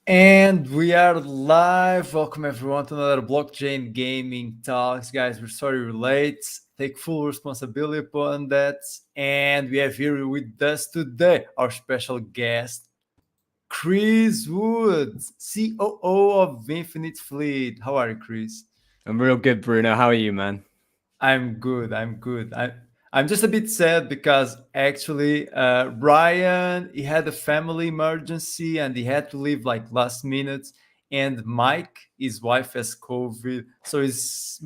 And we are live. Welcome everyone to another blockchain gaming talks. Guys, we're sorry we're late. Take full responsibility upon that. And we have here with us today our special guest, Chris Woods, COO of Infinite Fleet. How are you, Chris? I'm real good, Bruno. How are you, man? I'm good. I'm good. I'm just a bit sad because actually Ryan he had a family emergency and he had to leave like last minute. And Mike, his wife has COVID, so he's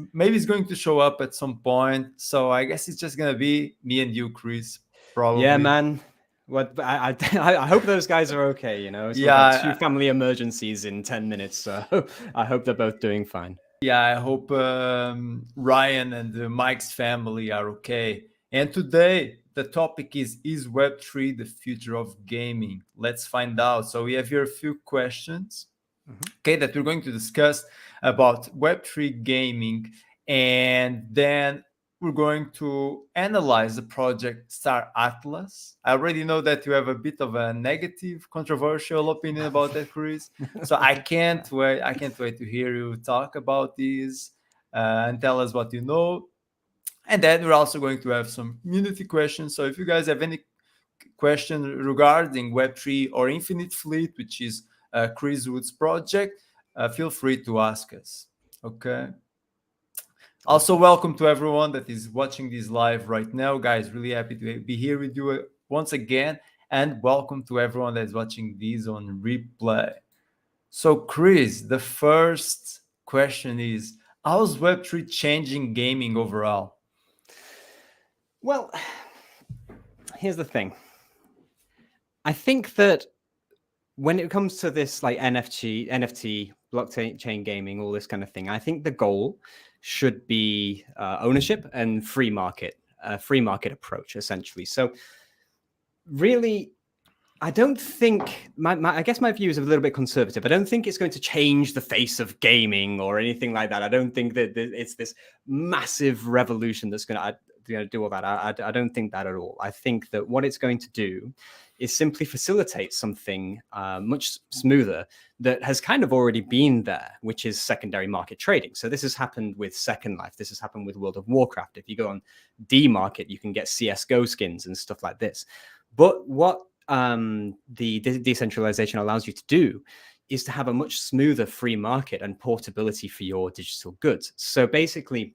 going to show up at some point. So I guess it's just gonna be me and you, Chris, Yeah, probably. man. What I hope those guys are okay. So we've had two Yeah, family emergencies in 10 minutes. So I hope they're both doing fine. yeah. I hope Ryan and Mike's family are okay. And today the topic is Web3 the future of gaming? Let's find out. So we have here a few questions, Mhm. okay, that we're going to discuss about Web3 gaming, and then we're going to analyze the project Star Atlas. I already know that you have a bit of a negative, controversial opinion about that, Chris. So I can't wait. I can't wait to hear you talk about these and tell us what you know. And then we're also going to have some community questions. So if you guys have any question regarding Web3 or Infinite Fleet, which is Chris Wood's project, feel free to ask us. Okay. Also, welcome to everyone that is watching this live right now, guys. Really happy to be here with you once again, and welcome to everyone that is watching this on replay. So, Chris, the first question is: how's Web3 changing gaming overall? Well, here's the thing. I think that when it comes to this like NFT, blockchain gaming, all this kind of thing, I think the goal should be ownership and free market approach, essentially. So really, I don't think I guess my view is a little bit conservative. I don't think it's going to change the face of gaming or anything like that. I don't think that it's this massive revolution that's going to do all that. I don't think that at all. I think that what it's going to do is simply facilitate something much smoother that has kind of already been there, which is secondary market trading. So this has happened with Second Life. This has happened with World of Warcraft. If you go on D Market, you can get CS:GO skins and stuff like this. But what the decentralization allows you to do is to have a much smoother free market and portability for your digital goods. So basically,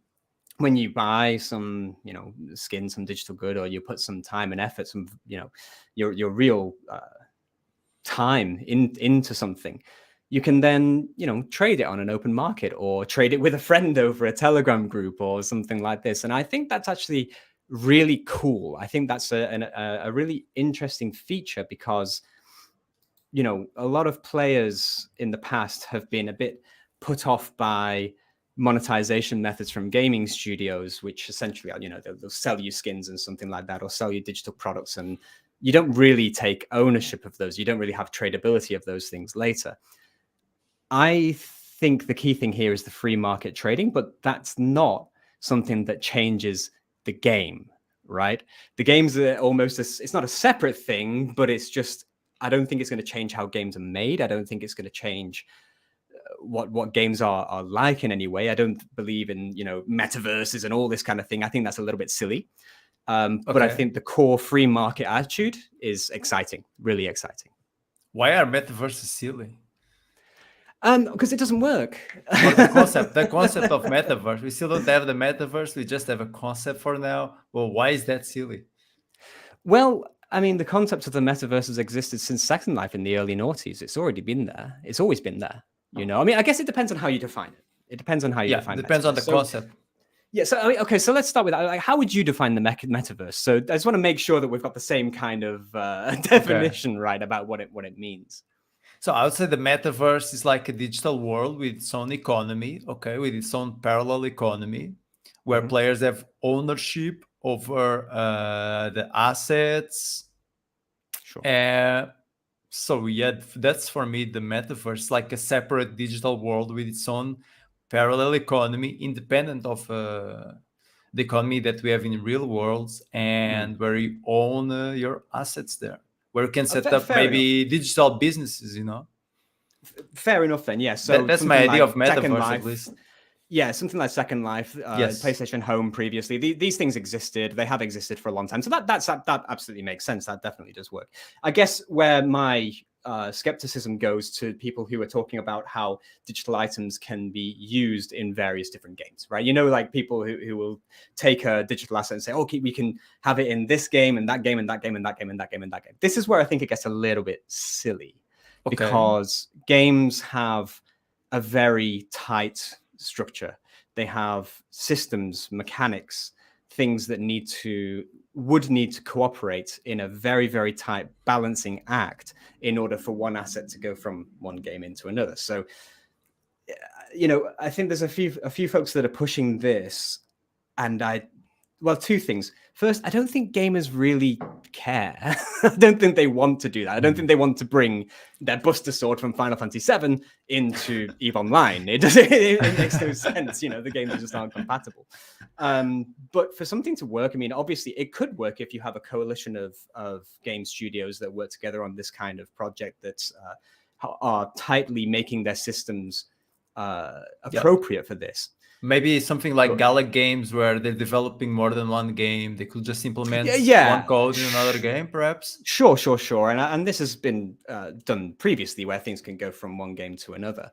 when you buy some, skin, some digital good, or you put some time and effort, some, your real time into something, you can then, trade it on an open market or trade it with a friend over a Telegram group or something like this. And I think that's actually really cool. I think that's a really interesting feature because, a lot of players in the past have been a bit put off by monetization methods from gaming studios, which essentially are, they'll sell you skins and something like that, or sell you digital products. And you don't really take ownership of those. You don't really have tradability of those things later. I think the key thing here is the free market trading, but that's not something that changes the game, right? The game's it's not a separate thing, but it's just, I don't think it's going to change how games are made. I don't think it's going to change what games are like in any way. I don't believe in, metaverses and all this kind of thing. I think that's a little bit silly. But I Okay. think the core free market attitude is exciting, really exciting. Why are metaverses silly? Because it doesn't work. But the concept of metaverse, we still don't have the metaverse. We just have a concept for now. Well, why is that silly? Well, I mean, the concept of the metaverse has existed since Second Life in the early noughties. It's already been there. It's always been there. I mean, I guess it depends on how you define it. It depends on how you Yeah, define depends on metaverse. the So, concept. yeah. So, I mean, okay. So let's start with that. Like, how would you define the metaverse? So, I just want to make sure that we've got the same kind of Okay. definition right about what it means. So I would say the metaverse is like a digital world with its own economy, okay, with its own parallel economy, where Mm-hmm. players have ownership over the assets. Sure. Uh, so yeah, that's for me the metaverse, like a separate digital world with its own parallel economy, independent of the economy that we have in real worlds, Mm. and where you own your assets there, where you can set up Fair enough. maybe digital businesses. Fair enough then. Yeah. So That's my something idea like of Second metaverse, at Life. least. Yeah, something like Second Life, Yes. PlayStation Home previously. These things existed. They have existed for a long time. So that absolutely makes sense. That definitely does work. I guess where my skepticism goes to people who are talking about how digital items can be used in various different games, right? You know, like people who will take a digital asset and say, okay, we can have it in this game and that game and that game and that game and that game and that game. This is where I think it gets a little bit silly because games have a very tight structure. They have systems, mechanics, things that would need to cooperate in a very, very tight balancing act in order for one asset to go from one game into another. So, you know, I think there's a few folks that are pushing this, and two things. First, I don't think gamers really care. I don't think they want to do that. I don't think they want to bring their Buster Sword from Final Fantasy VII into EVE Online. It makes no sense. You know, the games just aren't compatible. But for something to work, I mean, obviously it could work if you have a coalition of game studios that work together on this kind of project that are tightly making their systems appropriate for this. Maybe something like Gala Games, where they're developing more than one game. They could just implement one code in another game, perhaps. Sure. And this has been done previously, where things can go from one game to another.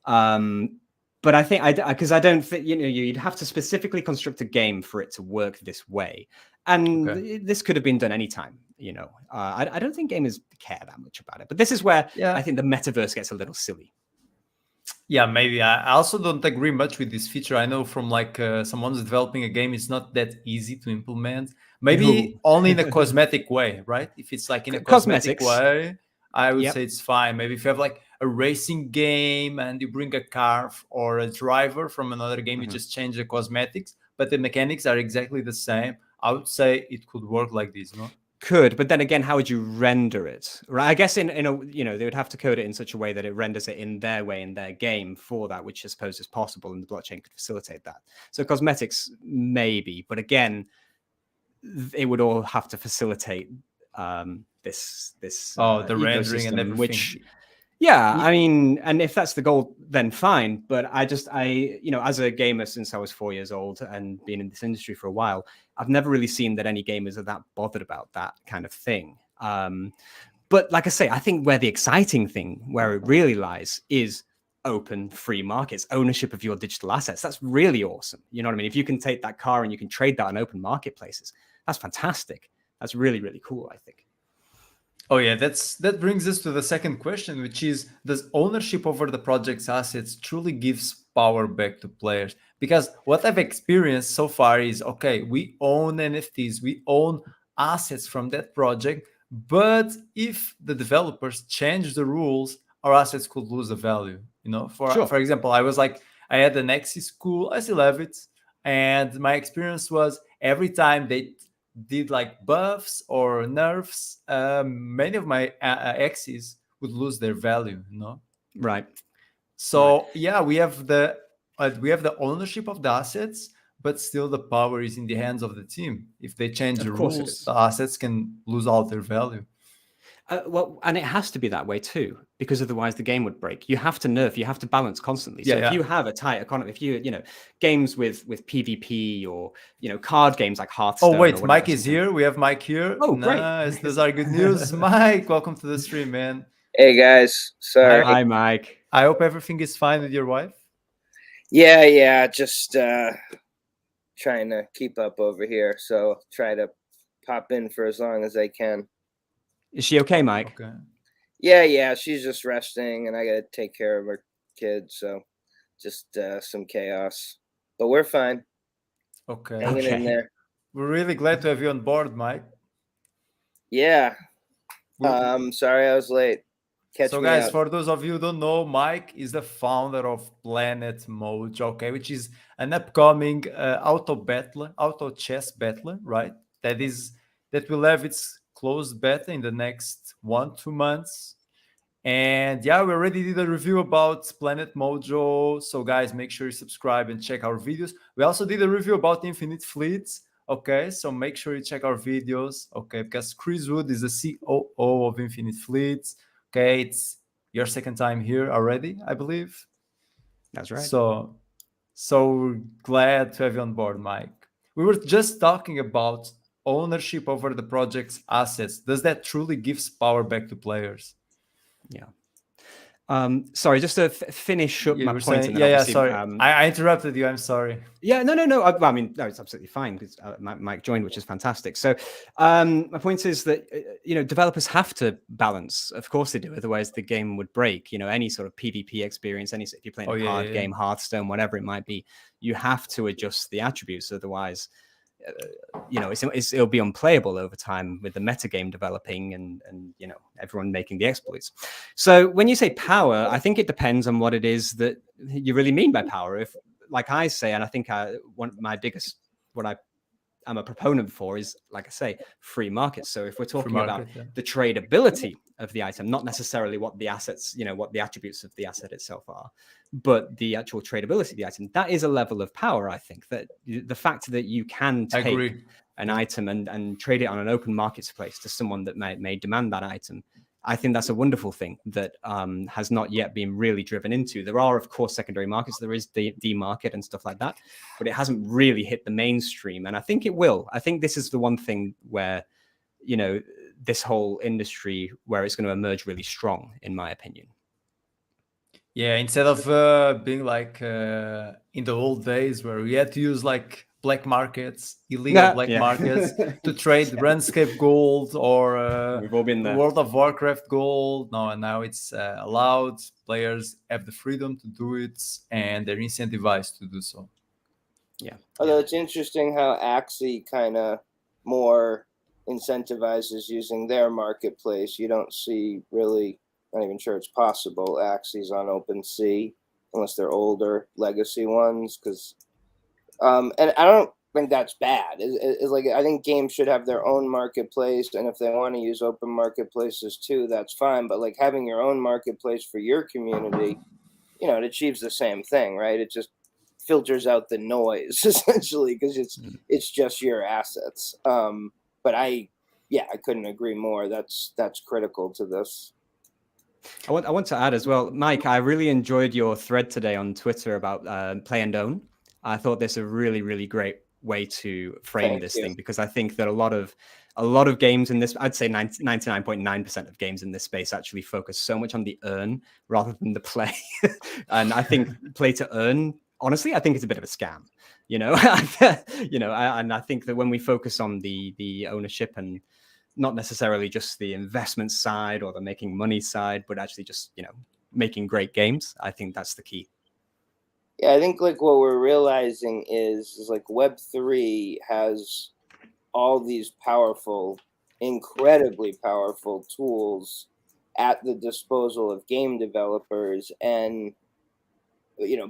But I think because I don't think, you know, you'd have to specifically construct a game for it to work this way, and this could have been done anytime. You know, I don't think gamers care that much about it. But this is where I think the metaverse gets a little silly. Yeah, maybe. I also don't agree much with this feature. I know from like someone's developing a game, it's not that easy to implement. Maybe only in a cosmetic way, right? If it's like in a cosmetic way, I would say it's fine. Maybe if you have like a racing game and you bring a car or a driver from another game, you just change the cosmetics, but the mechanics are exactly the same. I would say it could work like this, no? Could, but then again, how would you render it? Right? I guess in a, you know, they would have to code it in such a way that it renders it in their way, in their game for that, which I suppose is possible, and the blockchain could facilitate that. So cosmetics, maybe, but again, it would all have to facilitate this the rendering and everything. Which, yeah, I mean, and if that's the goal, then fine. But you know, as a gamer since I was 4 years old and been in this industry for a while, I've never really seen that any gamers are that bothered about that kind of thing. But like I say, I think where the exciting thing, where it really lies, is open free markets, ownership of your digital assets. That's really awesome. You know what I mean? If you can take that car and you can trade that on open marketplaces, that's fantastic. That's really, really cool, I think. Oh yeah, that brings us to the second question, which is, does ownership over the project's assets truly gives power back to players? Because what I've experienced so far is, okay, we own NFTs, we own assets from that project, but if the developers change the rules, our assets could lose the value. You know, for example, I had an Exi school, I still have it, and my experience was every time they did like buffs or nerfs, many of my X's would lose their value, you know? Right. So yeah, we have the ownership of the assets, but still the power is in the hands of the team. If they change the rules, the assets can lose all their value. Well, and it has to be that way too, because otherwise the game would break. You have to nerf, you have to balance constantly. So if you have a tight economy, if you know, games with PvP or, you know, card games like Hearthstone. Oh wait, Mike is here. We have Mike here. Oh, nice. Great. Those are good news. Mike, welcome to the stream, man. Hey guys, sorry. Hi, Mike. I hope everything is fine with your wife. Yeah, just trying to keep up over here. So try to pop in for as long as I can. Is she okay, Mike? Okay. Yeah, she's just resting, and I gotta take care of her kids. So just some chaos, but we're fine. Okay. Hanging in there. We're really glad to have you on board, Mike. Yeah. Sorry I was late. So guys, for those of you who don't know, Mike is the founder of Planet Mojo, okay, which is an upcoming auto chess battler, right? That will have its closed beta in the next 1-2 months. And yeah, we already did a review about Planet Mojo. So guys, make sure you subscribe and check our videos. We also did a review about Infinite Fleets. Okay, so make sure you check our videos. Okay, because Chris Wood is the COO of Infinite Fleets. Okay, it's your second time here already, I believe. That's right. So glad to have you on board, Mike. We were just talking about ownership over the project's assets. Does that truly gives power back to players? Yeah. Sorry, just to finish up You my were point, saying, and then obviously, sorry, I interrupted you. I'm sorry. yeah, no. I mean, no, it's absolutely fine because Mike joined, which is fantastic. So, my point is that developers have to balance. Of course, they do. Otherwise, the game would break. Any sort of PvP experience, if you're playing a card game, Hearthstone, whatever it might be, you have to adjust the attributes. Otherwise, it'll be unplayable over time with the metagame developing and everyone making the exploits. So when you say power, I think it depends on what it is that you really mean by power. If, like I say, and I think what I'm a proponent for is, like I say, free markets. So if we're talking about the tradability of the item, not necessarily what the assets, what the attributes of the asset itself are, but the actual tradability of the item, that is a level of power. I think that the fact that you can take an item and trade it on an open marketplace to someone that may demand that item, I think that's a wonderful thing that has not yet been really driven into. There are, of course, secondary markets. There is the market and stuff like that, but it hasn't really hit the mainstream. And I think it will. I think this is the one thing where, this whole industry, where it's going to emerge really strong, in my opinion. Yeah, instead of being like in the old days where we had to use like black markets, illegal black markets to trade RuneScape gold or we've all been there. World of Warcraft gold. No, and now it's allowed. Players have the freedom to do it, and they're incentivized to do so. Yeah. Although it's interesting how Axie kind of more incentivizes using their marketplace. You don't see really, not even sure it's possible, Axies on OpenSea unless they're older legacy ones. Because, and I don't think that's bad. It's like, I think games should have their own marketplace, and if they want to use open marketplaces too, that's fine. But like having your own marketplace for your community, it achieves the same thing, right? It just filters out the noise essentially because it's just your assets. But I couldn't agree more. That's critical to this. I want to add as well, Mike, I really enjoyed your thread today on Twitter about play and own. I thought this a really, really great way to frame this thing, because I think that a lot of games in this, I'd say 99.9% of games in this space actually focus so much on the earn rather than the play. And I think play to earn, honestly, I think it's a bit of a scam, and I think that when we focus on the ownership and not necessarily just the investment side or the making money side, but actually just, making great games, I think that's the key. Yeah, I think like what we're realizing is like Web3 has all these powerful, incredibly powerful tools at the disposal of game developers, and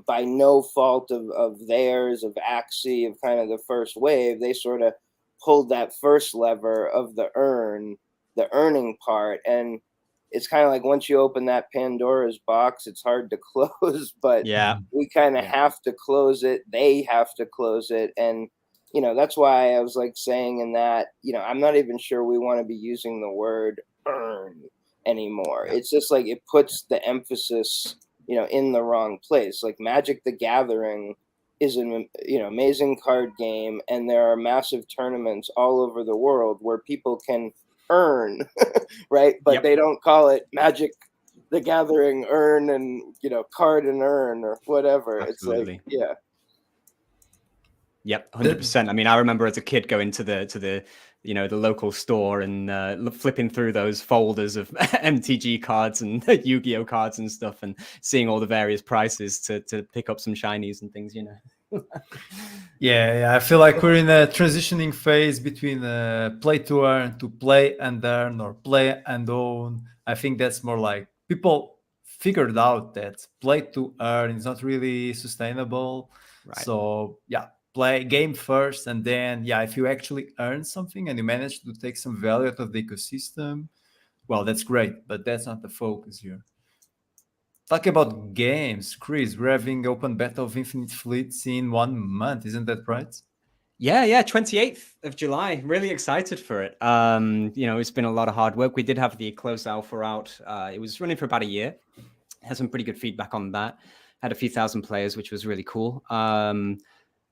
by no fault of theirs, of Axie, of kind of the first wave, they sort of pulled that first lever of the earning part. And it's kind of like once you open that Pandora's box, it's hard to close, but we kind of have to close it. They have to close it. And, that's why I was like saying in that, I'm not even sure we want to be using the word earn anymore. It's just like it puts the emphasis, in the wrong place. Like Magic the Gathering is an amazing card game, and there are massive tournaments all over the world where people can earn, right? But they don't call it Magic the Gathering earn and card and earn or whatever. Absolutely. It's like Yep, 100%. I mean, I remember as a kid going to the the local store and flipping through those folders of MTG cards and Yu-Gi-Oh cards and stuff, and seeing all the various prices to pick up some shinies and things, Yeah, I feel like we're in a transitioning phase between play to earn to play and earn, or play and own. I think that's more like people figured out that play to earn is not really sustainable. Right. So play game first, and then if you actually earn something and you manage to take some value out of the ecosystem, well, that's great, but that's not the focus here. Talk about games, Chris. We're having open beta of Infinite Fleets in 1 month, isn't that right? Yeah, 28th of July. Really excited for it. It's been a lot of hard work. We did have the closed alpha out. It was running for about a year. Had some pretty good feedback on that. Had a few thousand players, which was really cool. And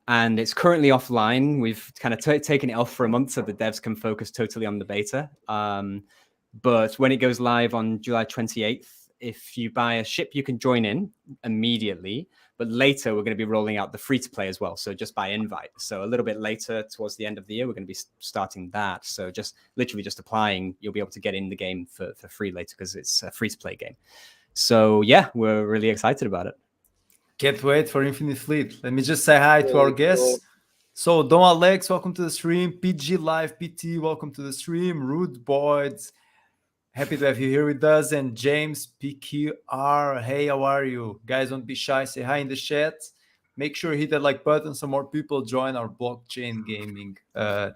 it's currently offline. We've kind of taken it off for a month so the devs can focus totally on the beta. But when it goes live on July 28th, if you buy a ship, you can join in immediately. But later, we're going to be rolling out the free-to-play as well. So just by invite. So a little bit later, towards the end of the year, we're going to be starting that. So just literally just applying, you'll be able to get in the game for free later because it's a free-to-play game. So yeah, we're really excited about it. Can't wait for Infinite Fleet. Let me just say hi to our guests. Cool. So Don Alex, welcome to the stream. PG Live PT, welcome to the stream. Rude Boys, happy to have you here with us. And James PQR, hey, how are you? Guys, don't be shy. Say hi in the chat. Make sure you hit that like button so more people join our blockchain gaming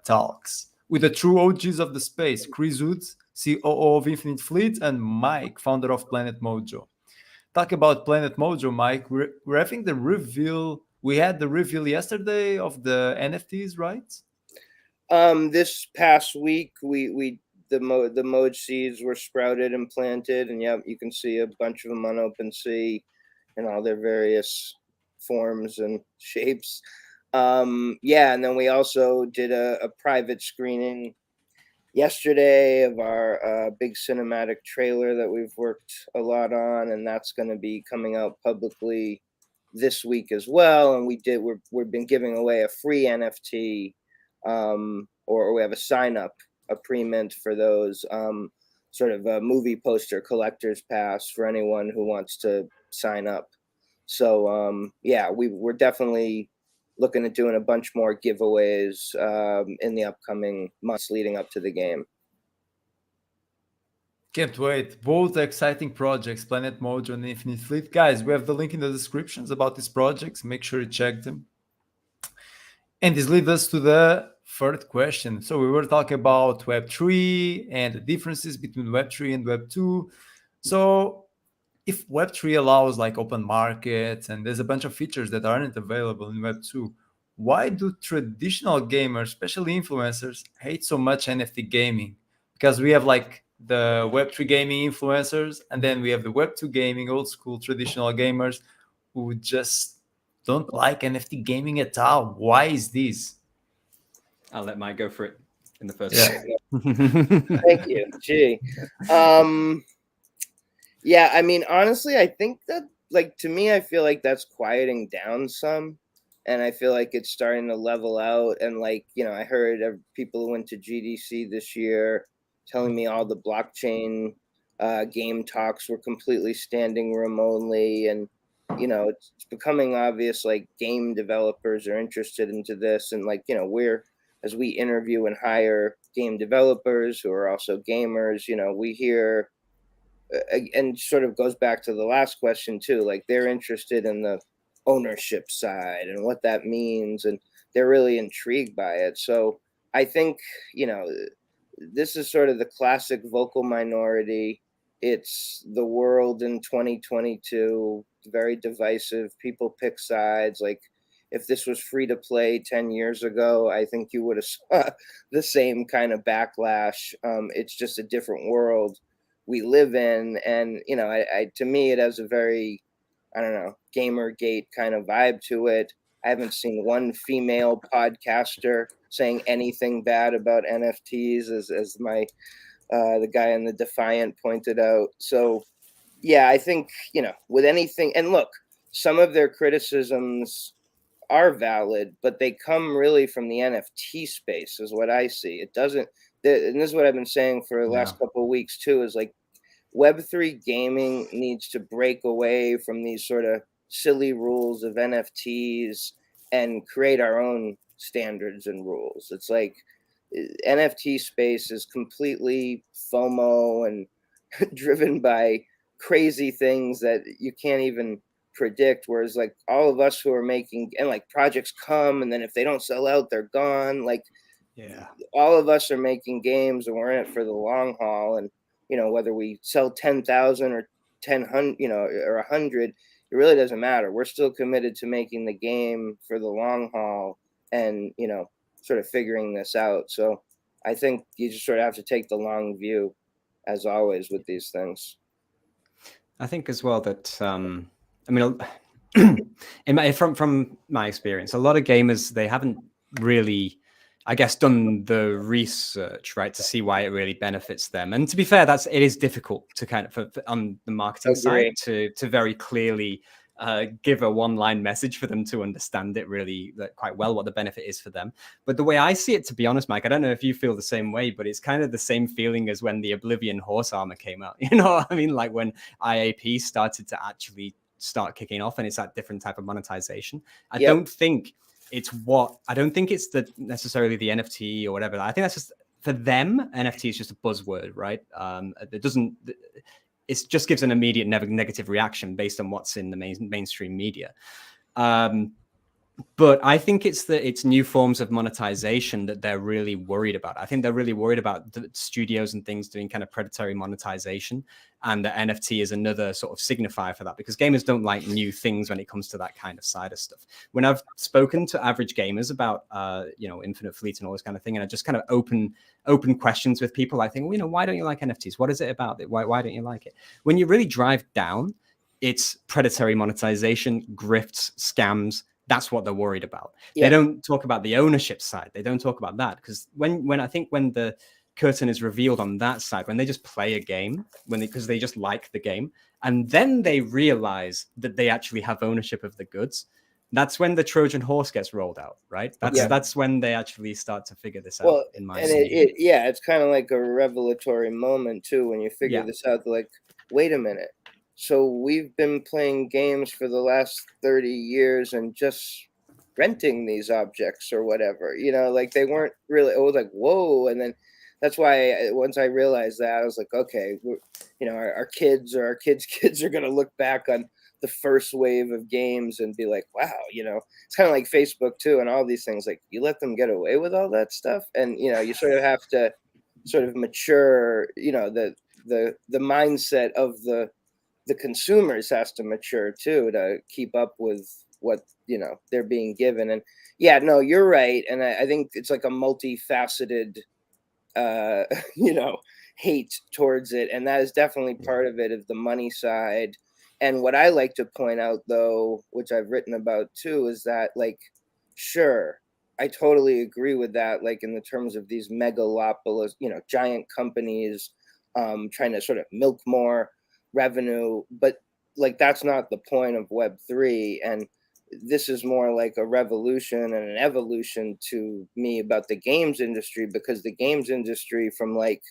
talks. With the true OGs of the space, Chris Woods, COO of Infinite Fleet, and Mike, founder of Planet Mojo. Talk about Planet Mojo, Mike. We're having the reveal. We had the reveal yesterday of the NFTs, right? This past week, the Moj seeds were sprouted and planted, and yeah, you can see a bunch of them on OpenSea in all their various forms and shapes. And then we also did a private screening yesterday of our big cinematic trailer that we've worked a lot on, and that's going to be coming out publicly this week as well. And we've been giving away a free NFT, or we have a sign up, a pre-mint for those, sort of a movie poster collector's pass for anyone who wants to sign up. So we're definitely looking at doing a bunch more giveaways in the upcoming months leading up to the game. Can't wait. Both exciting projects, Planet Mojo and Infinite Fleet. Guys, we have the link in the descriptions about these projects. Make sure you check them. And this leads us to the third question. So we were talking about Web3 and the differences between Web3 and Web2. So if Web3 allows like open markets and there's a bunch of features that aren't available in Web2, why do traditional gamers, especially influencers, hate so much NFT gaming? Because we have like the Web3 gaming influencers, and then we have the Web2 gaming, old school traditional gamers who just don't like NFT gaming at all. Why is this? I'll let Mike go for it in the first one. Thank you. Gee. Yeah, I mean, honestly, I think that, like, to me, I feel like that's quieting down some, and I feel like it's starting to level out. And like, I heard people who went to GDC this year telling me all the blockchain game talks were completely standing room only, and it's becoming obvious like game developers are interested into this, and like as we interview and hire game developers who are also gamers, we hear. And sort of goes back to the last question too, like they're interested in the ownership side and what that means, and they're really intrigued by it. So I think this is sort of the classic vocal minority. It's the world in 2022, very divisive. People pick sides. Like if this was free to play 10 years ago, I think you would have saw the same kind of backlash. It's just a different world we live in, and to me it has a very, I don't know, Gamergate kind of vibe to it. I haven't seen one female podcaster saying anything bad about NFTs, as my the guy in the Defiant pointed out. So yeah, I think with anything, and look, some of their criticisms are valid, but they come really from the NFT space, is what I see. It doesn't. And this is what I've been saying for the last couple of weeks too, is like Web3 gaming needs to break away from these sort of silly rules of NFTs and create our own standards and rules. It's like NFT space is completely FOMO and driven by crazy things that you can't even predict, whereas like all of us who are making, and like projects come, and then if they don't sell out, they're gone. Like all of us are making games, and we're in it for the long haul. And whether we sell 10,000 or 10,000, or 100, it really doesn't matter. We're still committed to making the game for the long haul, and sort of figuring this out. So I think you just sort of have to take the long view, as always, with these things. I think as well that I mean, from my experience, a lot of gamers, they haven't really, I guess, done the research, right, to see why it really benefits them. And to be fair, it is difficult to kind of on the marketing side to very clearly give a one-line message for them to understand it really quite well, what the benefit is for them. But the way I see it, to be honest, Mike, I don't know if you feel the same way, but it's kind of the same feeling as when the Oblivion horse armor came out. You know what I mean? Like when IAP started to actually start kicking off, and it's that different type of monetization. I don't think it's necessarily the NFT or whatever. I think that's just, for them, NFT is just a buzzword, right? It just gives an immediate negative reaction based on what's in the mainstream media. But I think it's new forms of monetization that they're really worried about. I think they're really worried about the studios and things doing kind of predatory monetization, and the NFT is another sort of signifier for that, because gamers don't like new things when it comes to that kind of side of stuff. When I've spoken to average gamers about Infinite Fleet and all this kind of thing, and I just kind of open questions with people, I think, why don't you like NFTs? What is it about it? Why don't you like it? When you really drive down, it's predatory monetization, grifts, scams. That's what they're worried about. They don't talk about the ownership side. They don't talk about that, because when the curtain is revealed on that side, when they just play a game, because they just like the game, and then they realize that they actually have ownership of the goods, that's when the Trojan horse gets rolled out, right? That's when they actually start to figure this out. In my opinion, it's kind of like a revelatory moment too when you figure this out. Like, wait a minute. So we've been playing games for the last 30 years and just renting these objects or whatever, like they weren't really, it was like, whoa. And then that's why once I realized that, I was like, okay, our kids or our kids' kids are going to look back on the first wave of games and be like, wow, it's kind of like Facebook too. And all these things, like you let them get away with all that stuff. And, you sort of have to sort of mature, the mindset of the consumers has to mature too, to keep up with what they're being given. And you're right. And I think it's like a multifaceted hate towards it, and that is definitely part of it, of the money side. And what I like to point out, though, which I've written about too, is that, like, sure, I totally agree with that, like in the terms of these megalopolis, giant companies trying to sort of milk more revenue, but like that's not the point of Web3. And this is more like a revolution and an evolution to me about the games industry, because the games industry, from like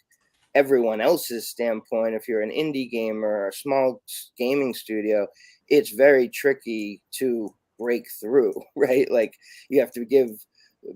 everyone else's standpoint, if you're an indie gamer or a small gaming studio, it's very tricky to break through, right? Like you have to give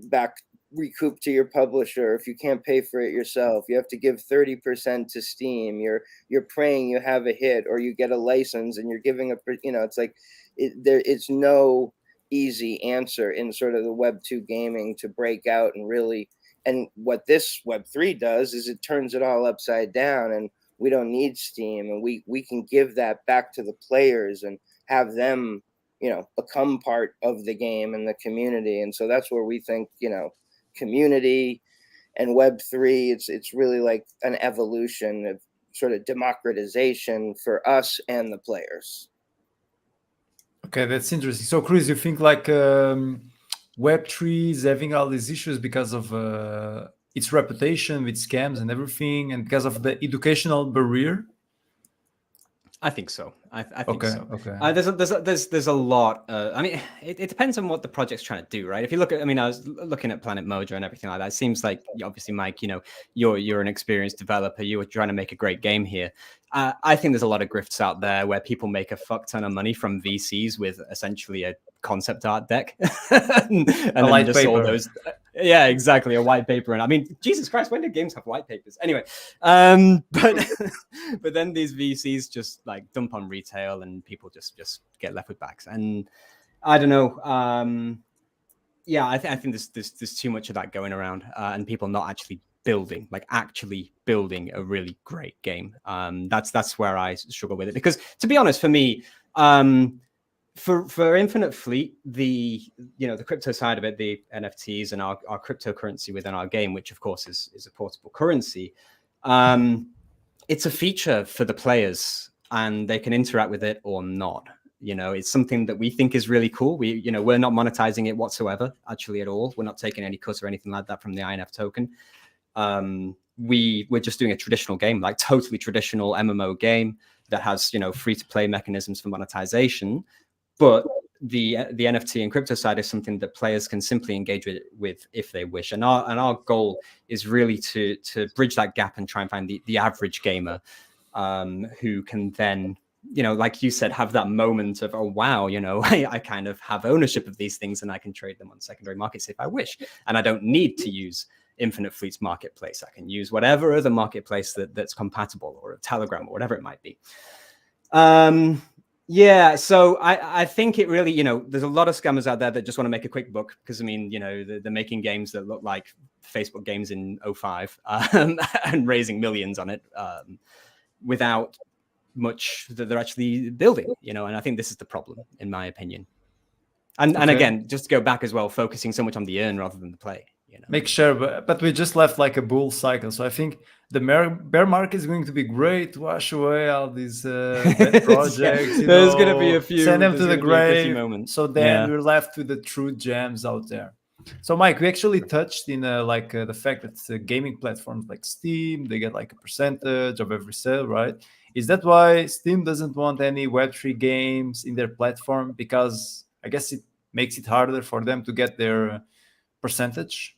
back, recoup to your publisher if you can't pay for it yourself. You have to give 30% to Steam. You're praying you have a hit or you get a license, and you're giving it's like it's no easy answer in sort of the Web2 gaming to break out and really. And what this Web3 does is it turns it all upside down, and we don't need Steam, and we can give that back to the players and have them become part of the game and the community. And so that's where we think community and Web3, it's really like an evolution of sort of democratization for us and the players. Okay, that's interesting. So Chris, you think like Web3 is having all these issues because of its reputation with scams and everything, and because of the educational barrier? I think so. I think so. Okay. There's a lot. I mean, it depends on what the project's trying to do, right? If you look at, I mean, I was looking at Planet Mojo and everything like that. It seems like, obviously, Mike, you're an experienced developer. You were trying to make a great game here. I think there's a lot of grifts out there where people make a fuck ton of money from VCs with essentially a concept art deck and then just all those. Yeah, exactly. A white paper. And I mean, Jesus Christ, when did games have white papers? Anyway, but then these VCs just like dump on retail, and people just get left with backs. And I don't know. I think there's too much of that going around, and people not actually building a really great game. That's where I struggle with it, because to be honest, for me, For Infinite Fleet, the crypto side of it, the NFTs and our cryptocurrency within our game, which of course is a portable currency, it's a feature for the players, and they can interact with it or not. It's something that we think is really cool. We're not monetizing it whatsoever, actually, at all. We're not taking any cut or anything like that from the INF token. We're just doing a traditional game, like totally traditional MMO game that has free to play mechanisms for monetization. But the NFT and crypto side is something that players can simply engage with if they wish. And our goal is really to bridge that gap and try and find the average gamer who can then, like you said, have that moment of, oh, wow, I kind of have ownership of these things and I can trade them on secondary markets if I wish. And I don't need to use Infinite Fleet's marketplace. I can use whatever other marketplace that's compatible, or a Telegram or whatever it might be. Yeah, so I think it really, there's a lot of scammers out there that just want to make a quick buck because, they're making games that look like Facebook games in 2005 and raising millions on it without much that they're actually building, and I think this is the problem, in my opinion. And again, just to go back as well, focusing so much on the earn rather than the play. Make sure, but we just left like a bull cycle, so I think the bear market is going to be great to wash away all these bad projects. There's going to be a few. Send them to the grave. Moment. So then we're left with the true gems out there. So Mike, we actually touched in the fact that gaming platforms like Steam, they get like a percentage of every sale, right? Is that why Steam doesn't want any Web3 games in their platform? Because I guess it makes it harder for them to get their percentage?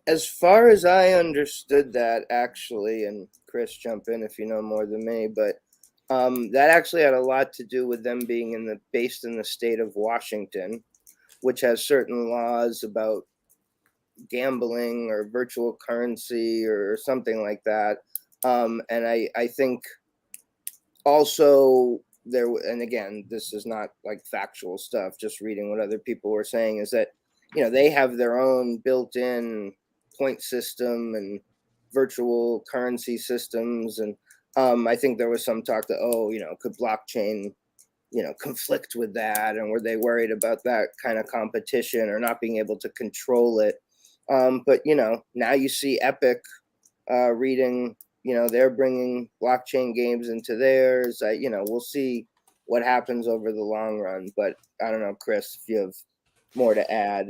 As far as I understood that, actually, and Chris, jump in if you know more than me, but that actually had a lot to do with them being based in the state of Washington, which has certain laws about gambling or virtual currency or something like that. And I think also there, and again, this is not like factual stuff, just reading what other people were saying, is that they have their own built-in point system and virtual currency systems, and I think there was some talk that could blockchain conflict with that, and were they worried about that kind of competition or not being able to control it? But now you see Epic reading, they're bringing blockchain games into theirs. We'll see what happens over the long run, but I don't know, Chris, if you have more to add.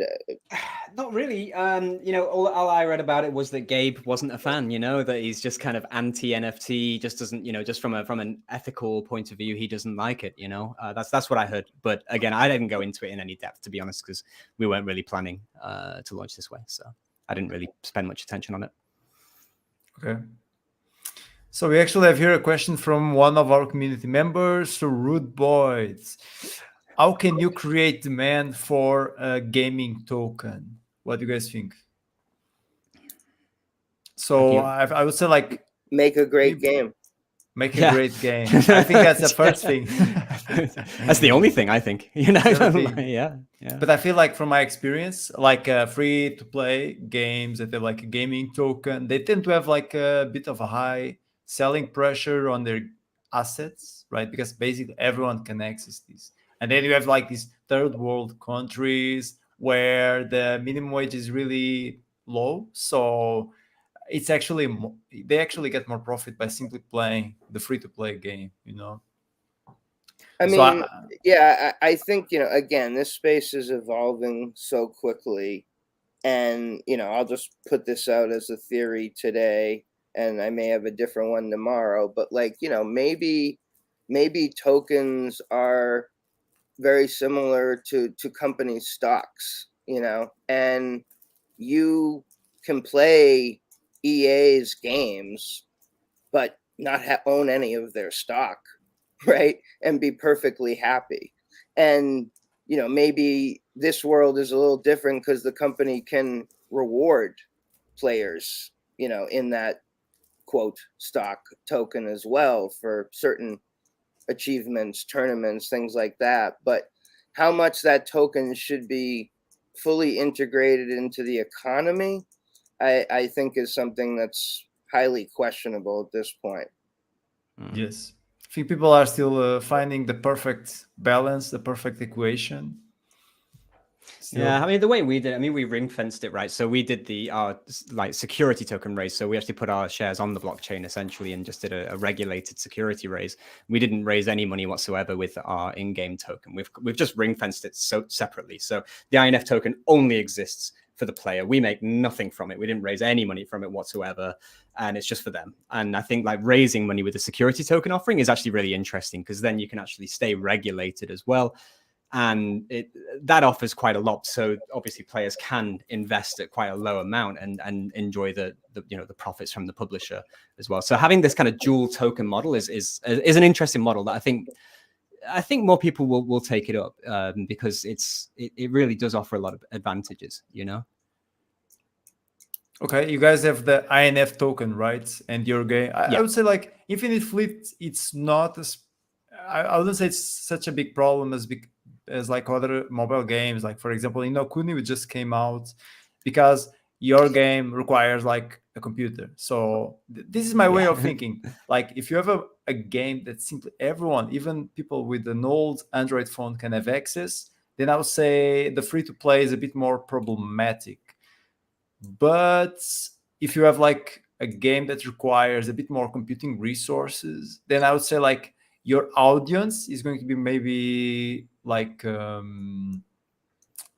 Not really. All I read about it was that Gabe wasn't a fan, that he's just kind of anti-NFT, just doesn't, just from an ethical point of view, he doesn't like it, that's what I heard. But again, I didn't go into it in any depth, to be honest, because we weren't really planning to launch this way. So I didn't really spend much attention on it. Okay. So we actually have here a question from one of our community members, so Rude Boys. How can you create demand for a gaming token? What do you guys think? So I would say make a great game. Make a great game. I think that's the first thing. That's the only thing I think. Yeah. But I feel like from my experience, free to play games that have like a gaming token, they tend to have like a bit of a high selling pressure on their assets, right? Because basically everyone can access these. And then you have like these third world countries where the minimum wage is really low. So it's actually, they actually get more profit by simply playing the free to play game, I think, again, this space is evolving so quickly. And, I'll just put this out as a theory today, and I may have a different one tomorrow. But maybe tokens are very similar to company stocks, and you can play EA's games, but not own any of their stock, right? And be perfectly happy. And, maybe this world is a little different because the company can reward players, in that quote stock token as well for certain achievements, tournaments, things like that. But how much that token should be fully integrated into the economy, I think is something that's highly questionable at this point. Yes. I think people are still finding the perfect balance, the perfect equation. Still. Yeah, I mean, the way we did it, I mean, we ring fenced it, right? So we did the like security token raise. So we actually put our shares on the blockchain essentially and just did a regulated security raise. We didn't raise any money whatsoever with our in-game token. We've just ring fenced it so separately. So the INF token only exists for the player. We make nothing from it. We didn't raise any money from it whatsoever, and it's just for them. And I think like raising money with a security token offering is actually really interesting because then you can actually stay regulated as well. And that offers quite a lot. So obviously players can invest at quite a low amount and enjoy the profits from the publisher as well. So having this kind of dual token model is an interesting model that I think more people will take it up because it really does offer a lot of advantages, you know. Okay, you guys have the INF token, right? And your game, I would say like Infinite Fleet, it's not as, I wouldn't say it's such a big problem as like other mobile games. Like for example, in Okuni, which just came out, because your game requires like a computer. So this is my way of thinking. Like if you have a game that simply everyone, even people with an old Android phone, can have access, then I would say the free to play is a bit more problematic. But if you have like a game that requires a bit more computing resources, then I would say like your audience is going to be maybe like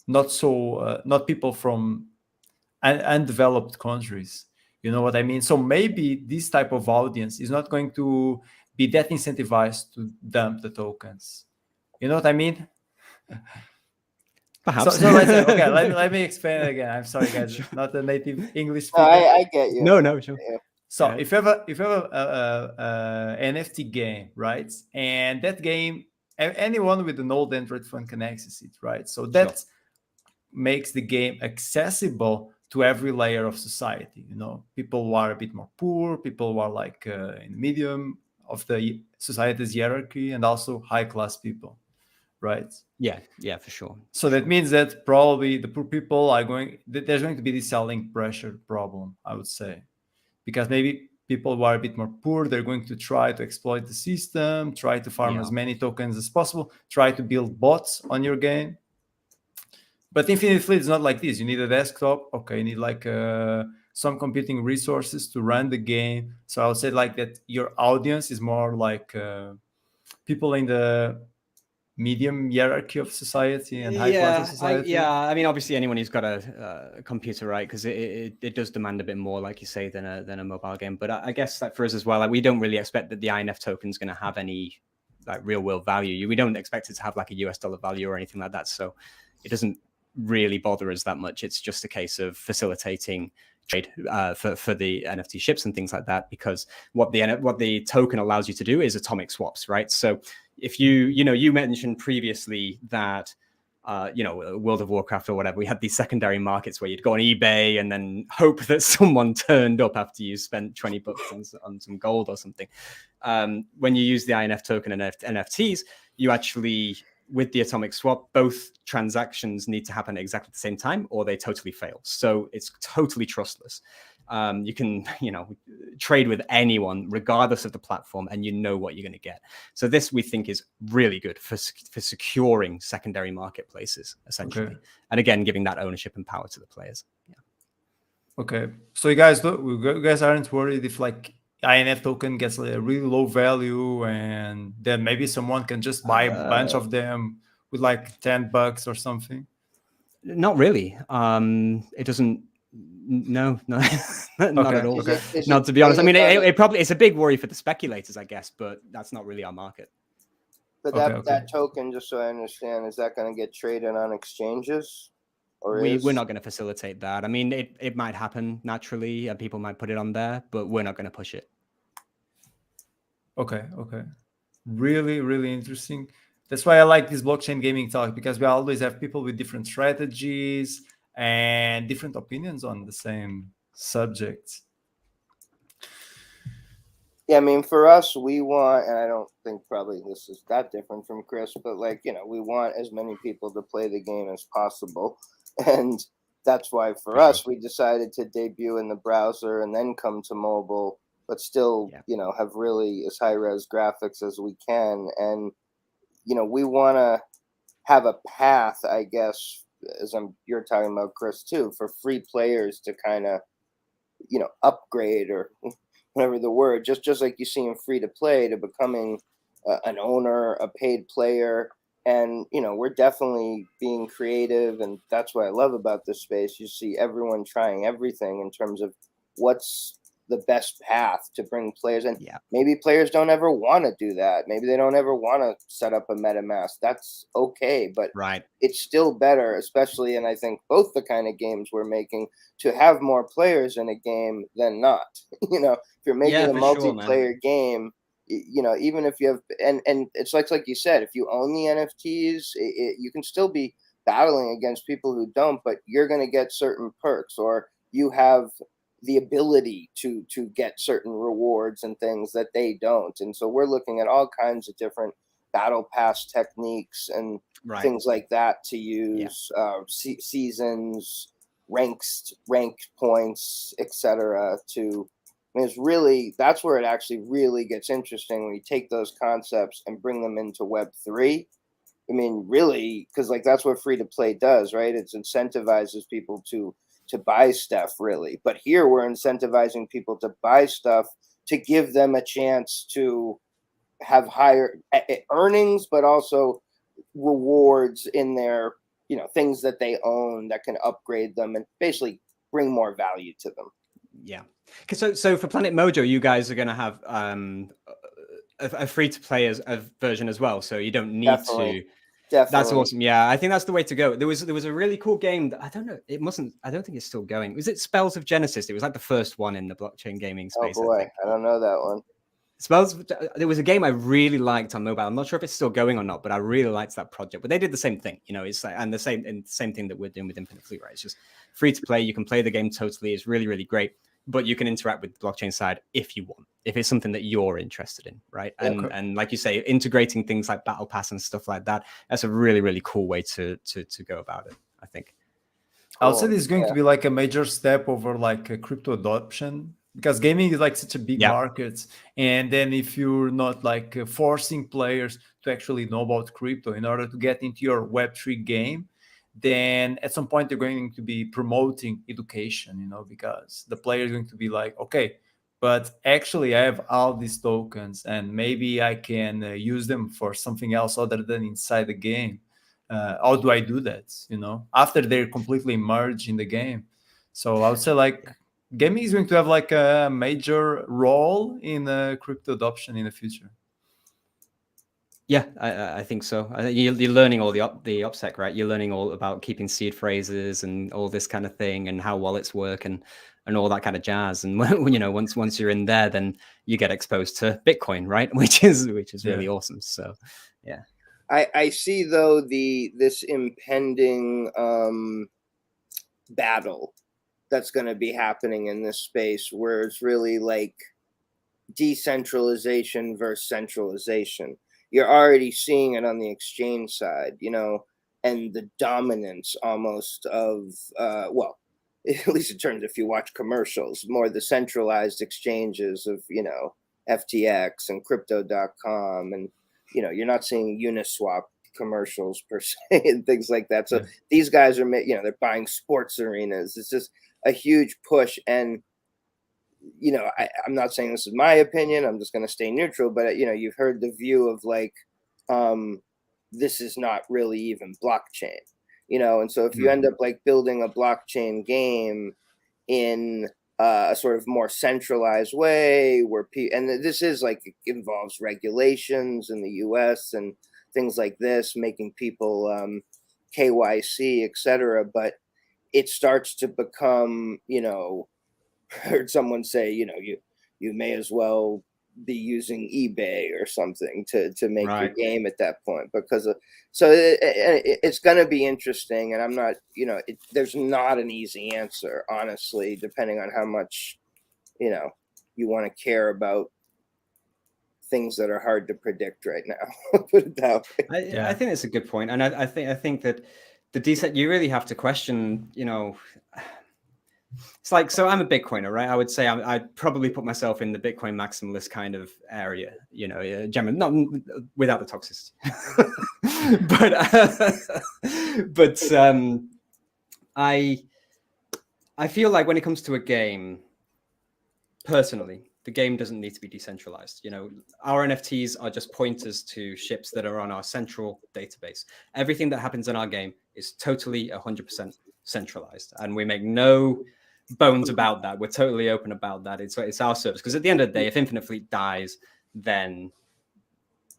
not people from undeveloped countries. You know what I mean? So maybe this type of audience is not going to be that incentivized to dump the tokens. You know what I mean? Perhaps. So let's say, okay, let me explain it again. I'm sorry, guys, not a native English speaker. I get you. No, sure. Yeah. So if you have a NFT game, right, and that game, anyone with an old Android phone can access it, right? So that makes the game accessible to every layer of society. You know, people who are a bit more poor, people who are like in the medium of the society's hierarchy, and also high class people, right? Yeah, for sure. So that means that probably the poor people are there's going to be this selling pressure problem, I would say, because maybe people who are a bit more poor, they're going to try to exploit the system, try to farm as many tokens as possible, try to build bots on your game. But Infinite Fleet is not like this. You need a desktop. Okay, you need like some computing resources to run the game. So I would say like that your audience is more like people in the medium hierarchy of society and high class of society. I mean, obviously anyone who's got a computer, right? Because it does demand a bit more, like you say, than a mobile game. But I guess like for us as well, like we don't really expect that the INF token is going to have any like real world value. We don't expect it to have like a US dollar value or anything like that. So it doesn't really bother us that much. It's just a case of facilitating trade for the NFT ships and things like that, because what the token allows you to do is atomic swaps, right? So if you mentioned previously that World of Warcraft or whatever, we had these secondary markets where you'd go on eBay and then hope that someone turned up after you spent $20 on some gold or something. When you use the INF token and NFTs, you actually, with the atomic swap, both transactions need to happen at exactly the same time or they totally fail. So it's totally trustless. You can, trade with anyone regardless of the platform, and you know what you're going to get. So this we think is really good for securing secondary marketplaces, essentially. Okay. And again, giving that ownership and power to the players. Yeah. Okay. So you guys aren't worried if like INF token gets a really low value and then maybe someone can just buy a bunch of them with like $10 or something? Not really. It doesn't. No, not at all. Okay. No, to be honest, I mean, it's a big worry for the speculators, I guess, but that's not really our market. But that token, just so I understand, is that going to get traded on exchanges? Or we're not going to facilitate that. I mean, it might happen naturally, and people might put it on there, but we're not going to push it. Okay. Really, really interesting. That's why I like this blockchain gaming talk, because we always have people with different strategies and different opinions on the same subject. Yeah, I mean, for us, we want, and I don't think probably this is that different from Chris, but like, we want as many people to play the game as possible. And that's why for us, we decided to debut in the browser and then come to mobile but still, Yeah. you know, have really as high res graphics as we can. And, you know, we want to have a path, I guess, as you're talking about, Chris, too, for free players to kind of, you know, upgrade, or whatever the word, just like you see in free to play, to becoming an owner, a paid player. And, you know, we're definitely being creative, and that's what I love about this space. You see everyone trying everything in terms of what's the best path to bring players in. Yeah. Maybe players don't ever want to do that. Maybe they don't ever want to set up a MetaMask. That's okay, but Right. it's still better, especially in, I think, both the kind of games we're making, to have more players in a game than not. You know, if you're making Yeah, a for sure, man. multiplayer game, you know, even if you have, and it's like you said, if you own the NFTs, you can still be battling against people who don't, but you're going to get certain perks, or you have the ability to get certain rewards and things that they don't. And so we're looking at all kinds of different battle pass techniques and Right. things like that to Yeah. use, seasons, ranked points, etc. To, I mean, it's really, that's where it actually really gets interesting, when you take those concepts and bring them into Web3. I mean, really, because like that's what free to play does, right? It incentivizes people to buy stuff, really. But here we're incentivizing people to buy stuff to give them a chance to have higher earnings, but also rewards in their, you know, things that they own that can upgrade them and basically bring more value to them. Yeah. So for Planet Mojo, you guys are going to have a free to play version as well, so you don't need Definitely. to. Definitely. That's awesome. Yeah, I think that's the way to go. There was a really cool game that I don't know. It mustn't. I don't think it's still going. Was it Spells of Genesis? It was like the first one in the blockchain gaming Oh space. boy, I think. I don't know that one. Spells. There was a game I really liked on mobile. I'm not sure if it's still going or not, but I really liked that project. But they did the same thing, you know. It's like, and the same thing that we're doing with Infinite Fleet, right? It's just free to play. You can play the game totally. It's really, really great. But you can interact with the blockchain side if you want, if it's something that you're interested in, right? And like you say, integrating things like Battle Pass and stuff like that, that's a really, really cool way to go about it, I think. I would say this is going to be like a major step over like a crypto adoption, because gaming is like such a big market. And then if you're not like forcing players to actually know about crypto in order to get into your Web3 game, then at some point they're going to be promoting education, you know, because the player is going to be like, okay, but actually I have all these tokens and maybe I can use them for something else other than inside the game. How do I do that, you know, after they're completely merged in the game? So I would say like gaming is going to have like a major role in crypto adoption in the future. Yeah, I think so. I think you're learning all the OPSEC, right? You're learning all about keeping seed phrases and all this kind of thing, and how wallets work and all that kind of jazz. And when, you know, once you're in there, then you get exposed to Bitcoin, right? Which is really awesome. So, yeah. I see though this impending battle that's going to be happening in this space, where it's really like decentralization versus centralization. You're already seeing it on the exchange side, you know, and the dominance almost of well, at least in terms, if you watch commercials, more the centralized exchanges of, you know, FTX and crypto.com, and, you know, you're not seeing Uniswap commercials per se and things like that. So these guys are, you know, they're buying sports arenas. It's just a huge push. And, you know, I'm not saying this is my opinion, I'm just going to stay neutral, but, you know, you've heard the view of like, this is not really even blockchain, you know. And so if you end up like building a blockchain game in a sort of more centralized way, where and this is like, it involves regulations in the US and things like this, making people KYC, etc. But it starts to become, you know, heard someone say, you know, you may as well be using eBay or something to make your game at that point, because so it's going to be interesting. And I'm not, you know, there's not an easy answer, honestly, depending on how much, you know, you want to care about things that are hard to predict right now. Put it that way. I think that's a good point. And I think that the you really have to question, you know, It's like, so I'm a Bitcoiner, right? I would say I'd probably put myself in the Bitcoin maximalist kind of area, you know, generally, not without the toxicity. but I feel like when it comes to a game, personally, the game doesn't need to be decentralized. You know, our NFTs are just pointers to ships that are on our central database. Everything that happens in our game is totally 100% centralized, and we make no bones about that. We're totally open about that. It's our service, because at the end of the day, if Infinite Fleet dies, then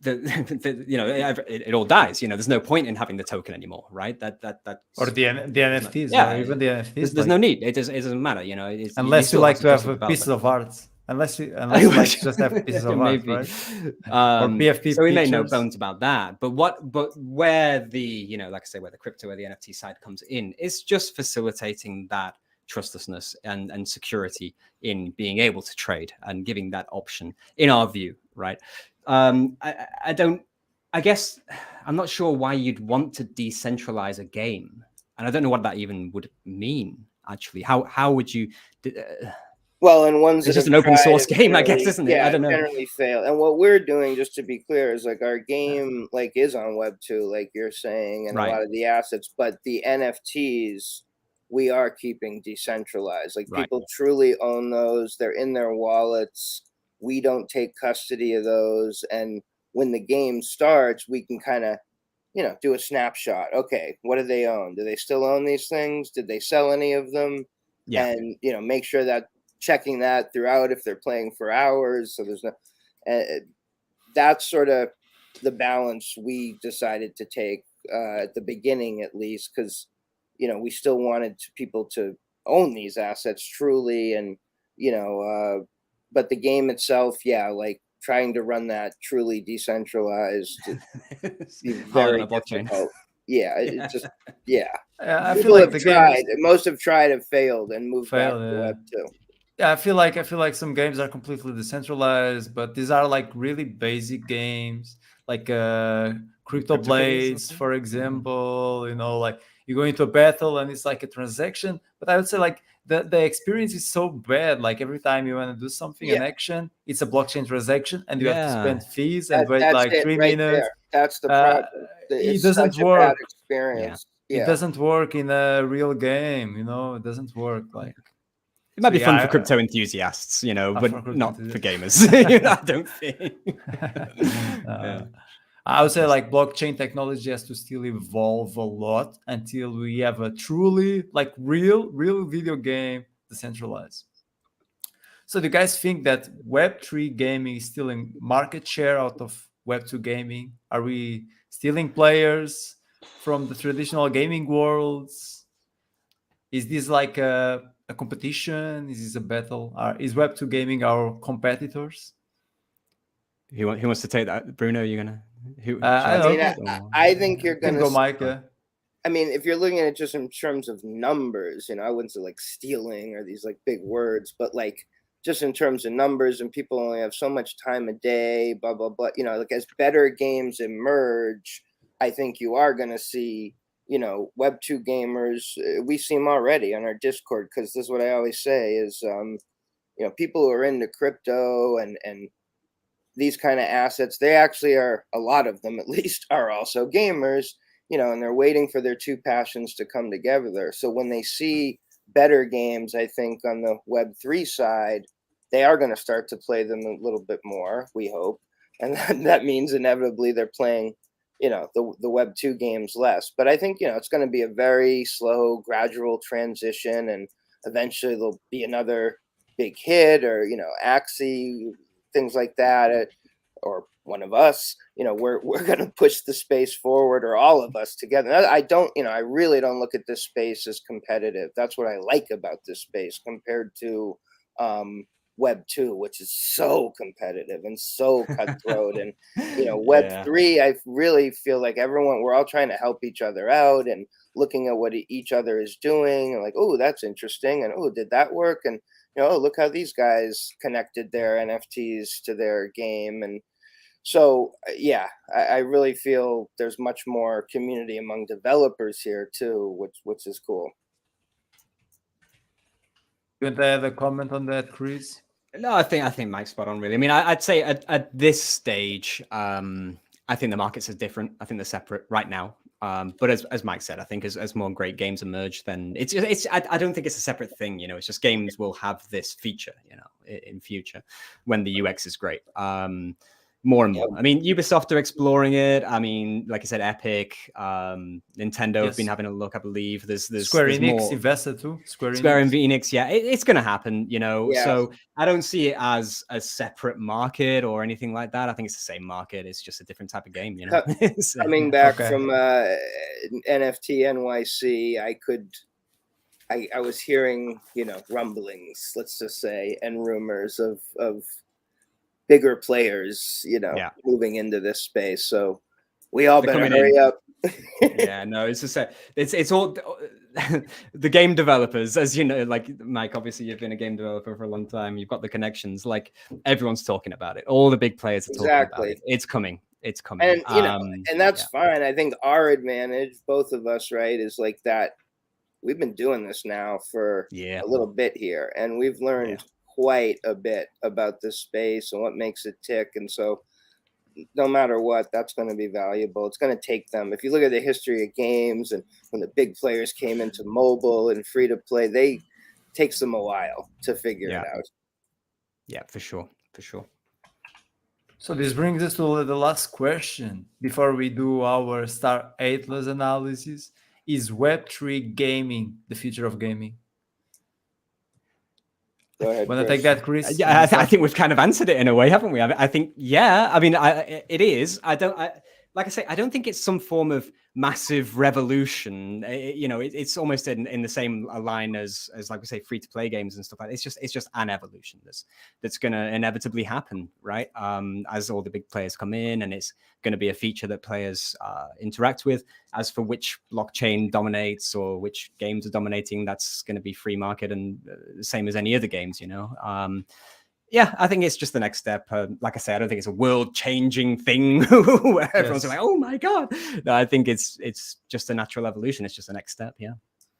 you know, it all dies. You know, there's no point in having the token anymore, right? Or the NFTs, yeah, or even the NFTs. there's no need. It doesn't matter. You know, Unless you like to have pieces of art. Unless you like to just have pieces of art, right? Or PFP so we made no pictures. bones about that. But where the, you know, like I say, where the crypto, where the NFT side comes in, is just facilitating that trustlessness and security in being able to trade and giving that option, in our view, right? I guess I'm not sure why you'd want to decentralize a game, and I don't know what that even would mean. Actually, how would you? Well, and ones it's that just an open source game, I guess, isn't it? Yeah, I don't know. Generally fail. And what we're doing, just to be clear, is like our game like is on Web2, like you're saying, and Right. a lot of the assets, but the NFTs we are keeping decentralized. Like Right. people truly own those. They're in their wallets. We don't take custody of those. And when the game starts, we can kind of, you know, do a snapshot. Okay, what do they own? Do they still own these things? Did they sell any of them? Yeah. And, you know, make sure that checking that throughout if they're playing for hours. So there's no, that's sort of the balance we decided to take at the beginning, at least, because, you know, we still wanted people to own these assets truly. And, you know, but the game itself, yeah, like trying to run that truly decentralized, very difficult. Yeah, it just, yeah. I feel People like have the tried. games Most have tried, have failed, and moved back fail. to Yeah. Web2. Yeah, I feel like some games are completely decentralized, but these are like really basic games, like Crypto Blades, for example. You know, like you go into a battle and it's like a transaction. But I would say like the experience is so bad. Like every time you want to do something, an action, it's a blockchain transaction, and you have to spend fees and wait That's like it 3 right minutes. there. That's the problem. It It's doesn't such a bad work. experience. It doesn't work in a real game. You know, it doesn't work like. It might be fun for crypto enthusiasts, you know, but not for gamers. I don't think. I would say like blockchain technology has to still evolve a lot until we have a truly like real video game decentralized. So do you guys think that Web3 gaming is stealing market share out of Web2 gaming? Are we stealing players from the traditional gaming worlds? Is this like a competition? Is this a battle? Is Web2 gaming our competitors? Who wants to take that? Bruno, you're gonna? I think you're gonna go, Mike. Yeah. I mean, if you're looking at it just in terms of numbers, you know, I wouldn't say like stealing or these like big words, but like just in terms of numbers, and people only have so much time a day, blah blah blah. You know, like as better games emerge, I think you are gonna see, you know, Web2 gamers. We see them already on our Discord, because this is what I always say is, you know, people who are into crypto and these kind of assets, they actually are, a lot of them at least, are also gamers, you know, and they're waiting for their two passions to come together. So when they see better games, I think on the Web3 side, they are going to start to play them a little bit more, we hope. And that means inevitably they're playing, you know, the Web2 games less. But I think, you know, it's going to be a very slow, gradual transition, and eventually there'll be another big hit, or, you know, Axie, things like that, or one of us, you know, we're going to push the space forward, or all of us together. I don't, you know, I really don't look at this space as competitive. That's what I like about this space compared to Web2, which is so competitive and so cutthroat. And, you know, Web3, I really feel like we're all trying to help each other out and looking at what each other is doing, and like, oh, that's interesting, and oh, did that work? And, you know, oh, look how these guys connected their NFTs to their game. And so, yeah, I really feel there's much more community among developers here too, which is cool. You want to add a comment on that, Chris? No, I think Mike's spot on. Really, I mean, I'd say at this stage, I think the markets are different. I think they're separate right now. But as Mike said, I think as more great games emerge, then I don't think it's a separate thing. You know, it's just games will have this feature, you know, in future when the UX is great. More and more. I mean, Ubisoft are exploring it. I mean, like I said, Epic, Nintendo have been having a look. I believe there's Square Enix more invested too. Square and Enix, yeah, it's going to happen, you know. Yeah. So I don't see it as a separate market or anything like that. I think it's the same market. It's just a different type of game, you know. So, Coming back from NFT NYC, I was hearing, you know, rumblings, let's just say, and rumors of bigger players, you know, moving into this space. So we all better hurry up. Yeah, no, it's just it's all the game developers, as you know, like Mike, obviously you've been a game developer for a long time. You've got the connections. Like everyone's talking about it. All the big players are talking about it. It's coming. It's coming. And you know, and that's fine. I think our advantage, both of us, right, is like that we've been doing this now for a little bit here, and we've learned quite a bit about this space and what makes it tick. And so no matter what, that's going to be valuable. It's going to take them. If you look at the history of games and when the big players came into mobile and free to play, takes them a while to figure it out. Yeah, for sure. For sure. So this brings us to the last question before we do our Star Atlas analysis. Is Web3 gaming the future of gaming? Go ahead. Want to take that, Chris? Yeah, I think we've kind of answered it in a way, haven't we? I think, yeah. I mean, it is. Like I say, I don't think it's some form of massive revolution. You know, it's almost in the same line as like we say, free to play games and stuff like that. It's just an evolution that's going to inevitably happen, right? As all the big players come in, and it's going to be a feature that players interact with. As for which blockchain dominates or which games are dominating, that's going to be free market and same as any other games, you know. Yeah, I think it's just the next step. Like I said, I don't think it's a world-changing thing where everyone's like, "Oh my god!" No, I think it's just a natural evolution. It's just the next step. Yeah.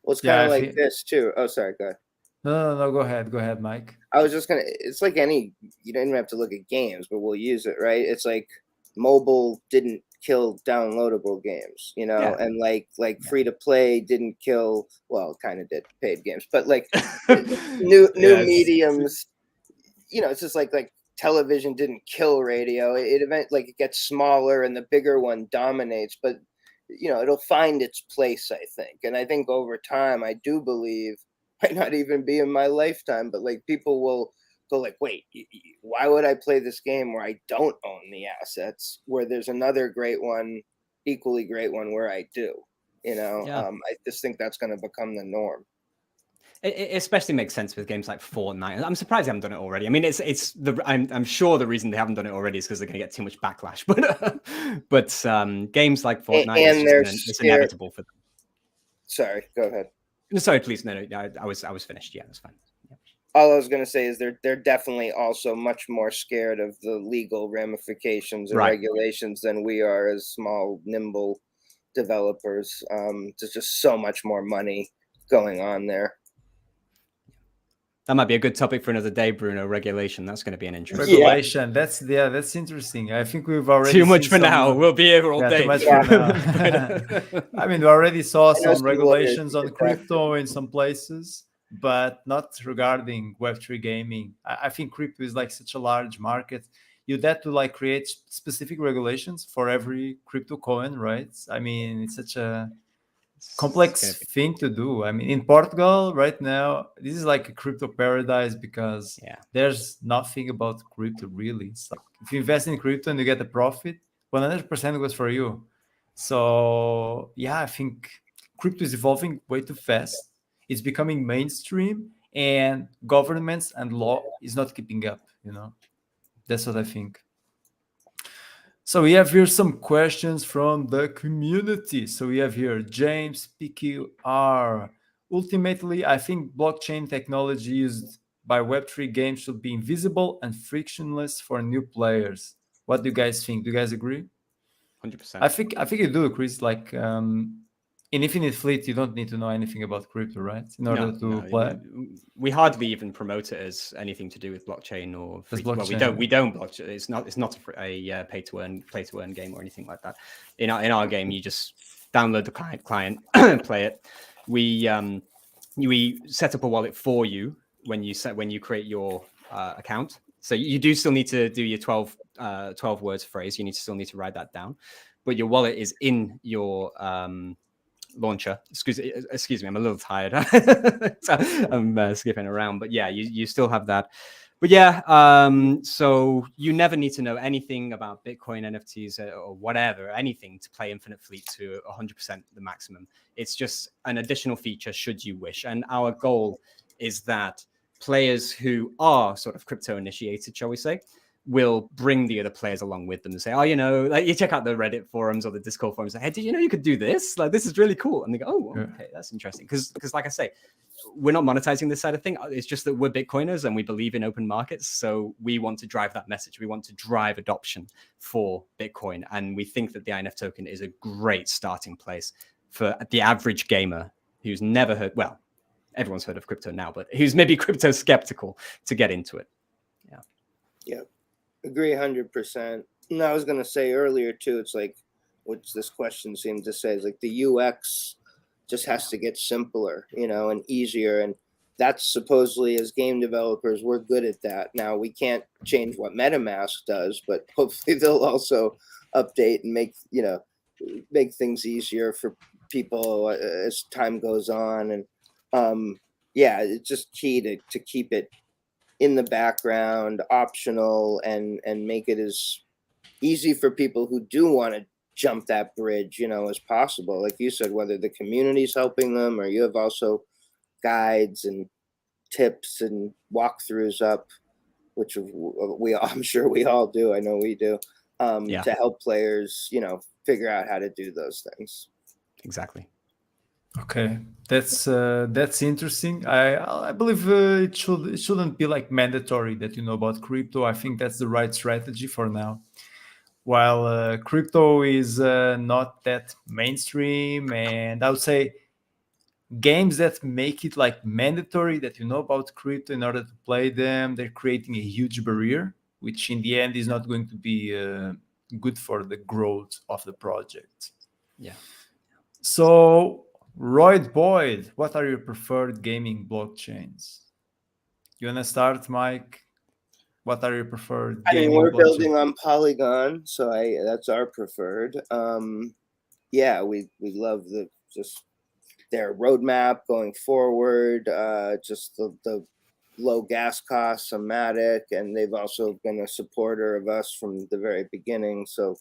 Well, it's kind of like this too. Oh, sorry. Go ahead. No. Go ahead, Mike. I was just gonna. It's like any. You don't even have to look at games, but we'll use it, right? It's like mobile didn't kill downloadable games, you know, and like free to play didn't kill. Well, kind of did paid games, but like new mediums. You know, it's just like television didn't kill radio. It gets smaller and the bigger one dominates, but you know, it'll find its place, I think. And I think over time, I do believe, might not even be in my lifetime, but like people will go like, wait, why would I play this game where I don't own the assets, where there's another great one, equally great one where I do, you know? I just think that's going to become the norm. It especially makes sense with games like Fortnite. I'm surprised they haven't done it already. I mean, I'm sure the reason they haven't done it already is because they're going to get too much backlash. But games like Fortnite, it's inevitable for them. Sorry, go ahead. Sorry, please. No, I was finished. Yeah, that's fine. Yeah. All I was going to say is they're definitely also much more scared of the legal ramifications and regulations than we are as small, nimble developers. There's just so much more money going on there. That might be a good topic for another day, Bruno. Regulation. That's going to be an interesting regulation. That's interesting. I think we've already too much for now. We'll be here all day. Too much for now. I mean, we already saw some regulations on crypto in some places, but not regarding Web3 gaming. I think crypto is like such a large market. You'd have to like create specific regulations for every crypto coin, right? I mean, it's such a complex thing to do. I mean, in Portugal right now, this is like a crypto paradise because there's nothing about crypto really. It's like if you invest in crypto and you get a profit, 100% goes for you. So yeah, I think crypto is evolving way too fast. It's becoming mainstream, and governments and law is not keeping up. You know, that's what I think. So we have here some questions from the community. So we have here James PQR. Ultimately, I think blockchain technology used by Web3 games should be invisible and frictionless for new players. What do you guys think? Do you guys agree? 100%. I think you do, Chris. Like in Infinite Fleet, you don't need to know anything about crypto, right? In order to play. We hardly even promote it as anything to do with blockchain or free. Well, we don't blockchain. It's not a pay to earn game or anything like that. In our game, you just download the client, play it. We set up a wallet for you when you create your account. So you do still need to do your 12 words phrase. You still need to write that down, but your wallet is in your launcher. Excuse me, I'm a little tired. So I'm skipping around, but yeah, you still have that. But yeah, so you never need to know anything about Bitcoin, NFTs, or whatever, anything to play Infinite Fleet to 100% the maximum. It's just an additional feature should you wish. And our goal is that players who are sort of crypto initiated, shall we say, will bring the other players along with them and say, oh, like you check out the Reddit forums or the Discord forums, like, hey, did you know you could do this? Like, this is really cool. And they go, oh, okay, that's interesting. Because like I say, we're not monetizing this side of thing. It's just that we're Bitcoiners and we believe in open markets. So we want to drive that message. We want to drive adoption for Bitcoin. And we think that the INF token is a great starting place for the average gamer who's never heard, well, everyone's heard of crypto now, but who's maybe crypto skeptical to get into it. Yeah. Agree 100%. And I was going to say earlier too, it's like, which this question seemed to say, is like the UX just has to get simpler, and easier. And that's supposedly, as game developers, we're good at that. Now we can't change what MetaMask does, but hopefully they'll also update and make things easier for people as time goes on. And yeah, it's just key to keep it in the background, optional, and make it as easy for people who do want to jump that bridge, as possible. Like you said, whether the community's helping them or you have also guides and tips and walkthroughs up, which I'm sure we all do. I know we do, to help players, figure out how to do those things. Exactly. Okay, that's interesting. I believe it shouldn't be like mandatory that you know about crypto. I think that's the right strategy for now. While crypto is not that mainstream, and I would say games that make it like mandatory that you know about crypto in order to play them, they're creating a huge barrier, which in the end is not going to be good for the growth of the project. Yeah. So, Royd Boyd, what are your preferred gaming blockchains? You wanna start, Mike? What are your preferred gaming we're blockchains? building on Polygon, so that's our preferred. Yeah, we love their roadmap going forward, just the low gas costs on Matic, and they've also been a supporter of us from the very beginning, so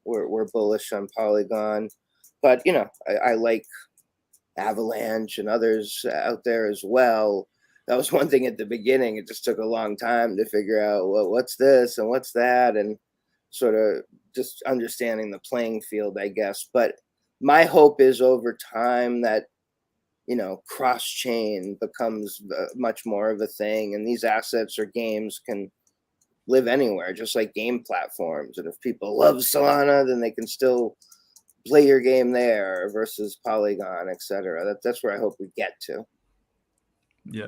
we're bullish on Polygon. But I like Avalanche and others out there as well. That was one thing at the beginning. It just took a long time to figure out, well, what's this and what's that, and sort of just understanding the playing field, I guess. But my hope is over time that, cross-chain becomes much more of a thing, and these assets or games can live anywhere, just like game platforms. And if people love Solana, then they can still play your game there versus Polygon, etc. That's where I hope we get to. Yeah.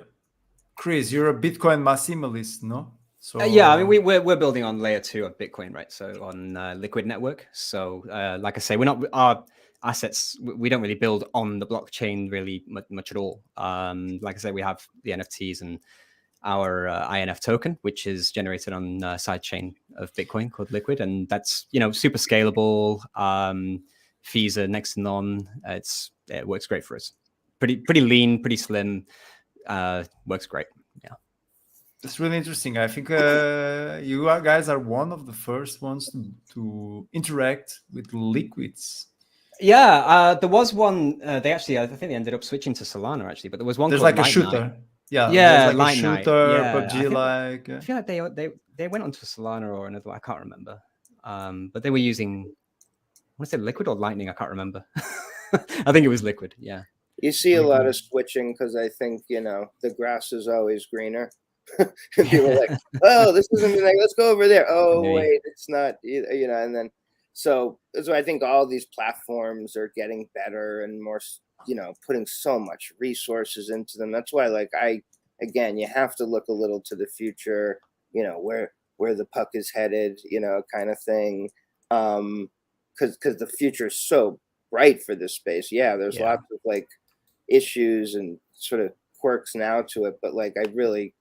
Chris, you're a Bitcoin maximalist, no? So yeah, I mean, we're building on layer 2 of Bitcoin, right? So on Liquid network. So like I say, our assets, we don't really build on the blockchain really much at all. Like I say, we have the NFTs and our INF token, which is generated on sidechain of Bitcoin called Liquid, and that's super scalable. Fees are next to none. It works great for us. Pretty lean, pretty slim. Works great. Yeah. That's really interesting. I think you guys are one of the first ones to interact with liquids. Yeah, there was one. I think they ended up switching to Solana actually, but there was one. There's called like a Light shooter. Night. Yeah, like Light a Night. shooter, Yeah, PUBG. I feel like they went onto Solana or another. I can't remember. But they were using, I want to say Liquid or Lightning. I can't remember. I think it was Liquid. Yeah. You see a lot of switching because I think the grass is always greener. People are like, oh, this isn't like, let's go over there. Oh, wait, it's not. And then So I think all these platforms are getting better and more, putting so much resources into them. That's why, like, again, you have to look a little to the future, where the puck is headed, kind of thing. Because the future is so bright for this space. Yeah, there's lots of like issues and sort of quirks now to it, but like I really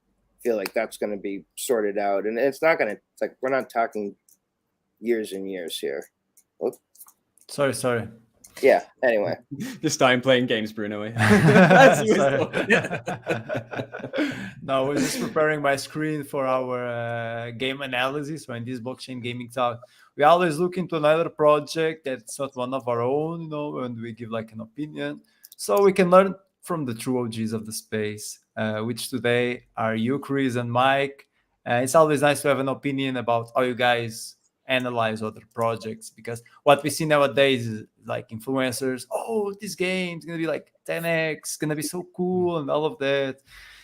feel like that's going to be sorted out, and it's not going to. It's like we're not talking years and years here. Oh. Sorry. Yeah. Anyway, just starting playing games, Bruno. No, we're just preparing my screen for our game analysis. So in this blockchain gaming talk, we always look into another project that's not one of our own, and we give like an opinion, so we can learn from the true OGs of the space, which today are you, Chris, and Mike. It's always nice to have an opinion about how you guys analyze other projects, because what we see nowadays is like influencers, oh, this game's gonna be like 10x, gonna be so cool and all of that,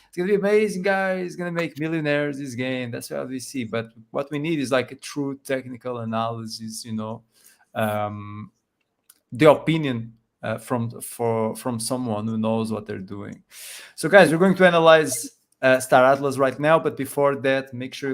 it's gonna be amazing, guys, it's gonna make millionaires, this game. That's what we see, but what we need is like a true technical analysis, the opinion from someone who knows what they're doing. So guys, we're going to analyze Star Atlas right now, but before that, make sure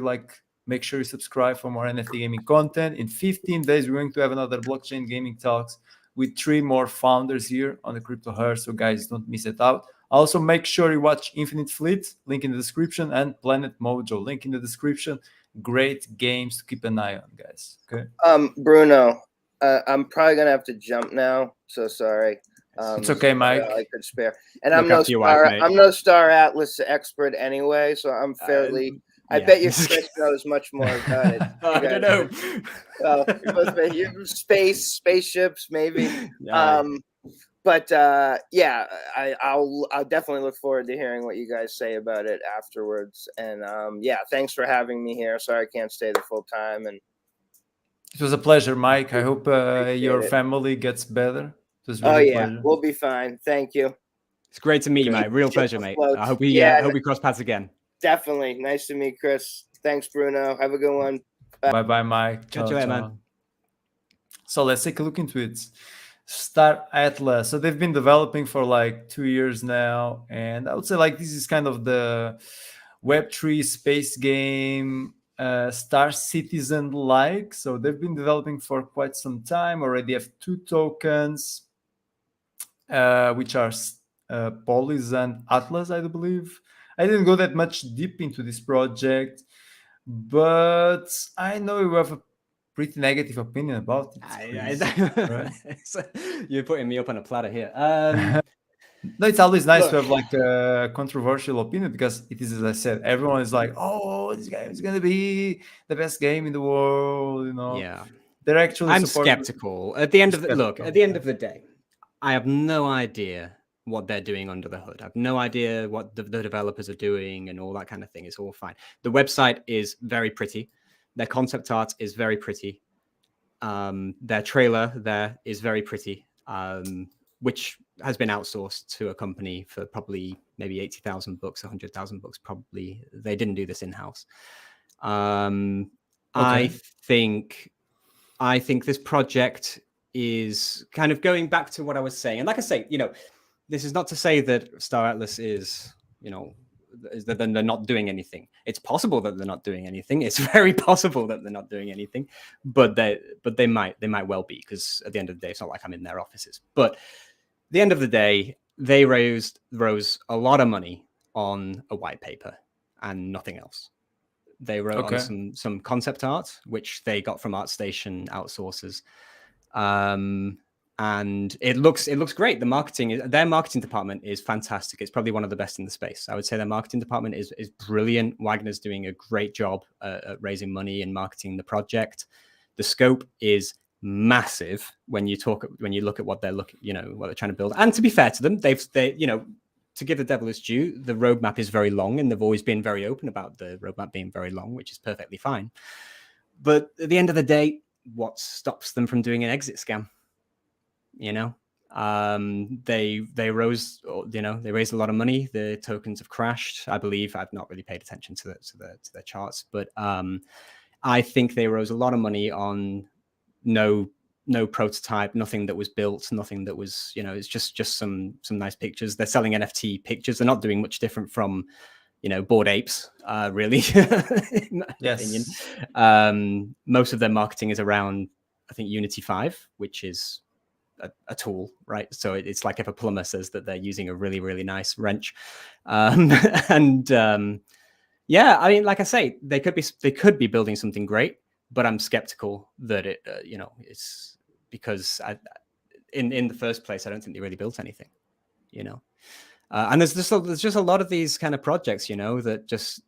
you subscribe for more NFT gaming content. In 15 days, we're going to have another blockchain gaming talks with 3 more founders here on the Crypto Hearth. So guys, don't miss it out. Also, make sure you watch Infinite Fleet, link in the description, and Planet Mojo, link in the description. Great games to keep an eye on, guys. Okay. Bruno, I'm probably gonna have to jump now. So sorry. It's okay, Mike. I could spare, and I'm no Star Atlas expert anyway, so I'm fairly. I bet you Chris knows much more about it. I don't know. Well, you spaceships, maybe. But yeah, I'll definitely look forward to hearing what you guys say about it afterwards. And yeah, thanks for having me here. Sorry I can't stay the full time. And it was a pleasure, Mike. I hope your family gets better. It was really pleasure. We'll be fine. Thank you. It's great to meet you, mate. Real pleasure, mate. I hope we cross paths again. Definitely. Nice to meet Chris. Thanks, Bruno. Have a good one. Bye, Mike. Catch you later, man. So let's take a look into it. Star Atlas. So they've been developing for like 2 years now, and I would say like this is kind of the Web3 space game, Star Citizen like. So they've been developing for quite some time. Already have 2 tokens, which are Polis and Atlas, I do believe. I didn't go that much deep into this project, but I know you have a pretty negative opinion about it. Right? You're putting me up on a platter here. No, it's always nice to have like a controversial opinion, because it is, as I said, everyone is like, oh, this game is going to be the best game in the world, Yeah. They're actually I'm skeptical. At the end of the day, I have no idea what they're doing under the hood. I have no idea what the developers are doing and all that kind of thing. It's all fine. The website is very pretty. Their concept art is very pretty. Their trailer there is very pretty, which has been outsourced to a company for probably maybe 80,000 bucks, 100,000 bucks. Probably they didn't do this in-house. I think this project is kind of going back to what I was saying. And like I say, this is not to say that Star Atlas is, is that they're not doing anything. It's possible that they're not doing anything. It's very possible that they're not doing anything, but they might well be, because at the end of the day, it's not like I'm in their offices. But at the end of the day, they rose a lot of money on a white paper and nothing else. They wrote on some concept art, which they got from ArtStation outsourcers. And it looks great. Their marketing department is fantastic. It's probably one of the best in the space. I would say their marketing department is brilliant. Wagner's doing a great job at raising money and marketing the project. The scope is massive when you look at what they're what they're trying to build. And to be fair to them, to give the devil its due, the roadmap is very long, and they've always been very open about the roadmap being very long, which is perfectly fine. But at the end of the day, what stops them from doing an exit scam? They raised a lot of money. The tokens have crashed. I believe. I've not really paid attention to their charts, but I think they rose a lot of money on no prototype, nothing that was built, nothing that was, you know, it's just some nice pictures. They're selling NFT pictures. They're not doing much different from, you know, Bored Apes, really, in my opinion. Most of their marketing is around, I think, Unity 5, which is a tool, right? So it's like if a plumber says that they're using a really, really nice wrench. Yeah, I mean, like I say, they could be building something great, but I'm skeptical that it, you know, it's because in the first place, I don't think they really built anything, you know. And there's just a lot of these kind of projects, you know, that just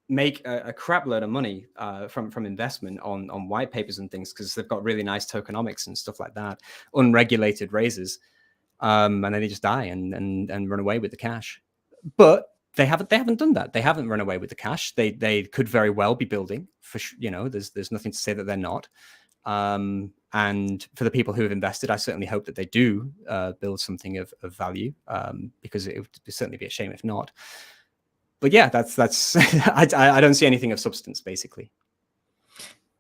make a crap load of money from investment on white papers and things, because they've got really nice tokenomics and stuff like that, unregulated raises, and then they just die and run away with the cash. But they haven't done that. They haven't run away with the cash. They could very well be building, for you know. There's nothing to say that they're not. And for the people who have invested, I certainly hope that they do build something of value, because it would certainly be a shame if not. But yeah, that's I don't see anything of substance, basically.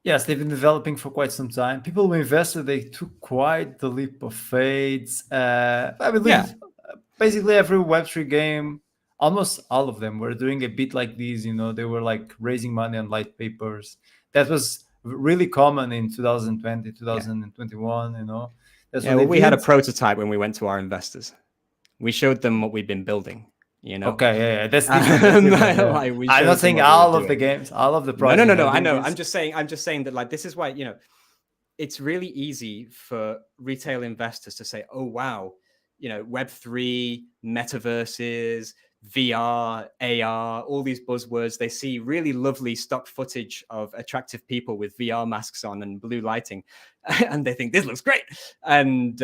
Yes, they've been developing for quite some time. People who invested, they took quite the leap of faith. I believe basically every Web3 game, almost all of them, were doing a bit like these. You know, they were like raising money on light papers. That was really common in 2020, 2021. You know, that's what we had a prototype when we went to our investors. We showed them what we'd been building. You know, okay, that's different. I'm not saying all of the games, all of the projects. No. I know. I'm just saying that, like, this is why, you know, it's really easy for retail investors to say, oh wow, you know, Web3, metaverses, VR, AR, all these buzzwords. They see really lovely stock footage of attractive people with VR masks on and blue lighting, and they think this looks great. And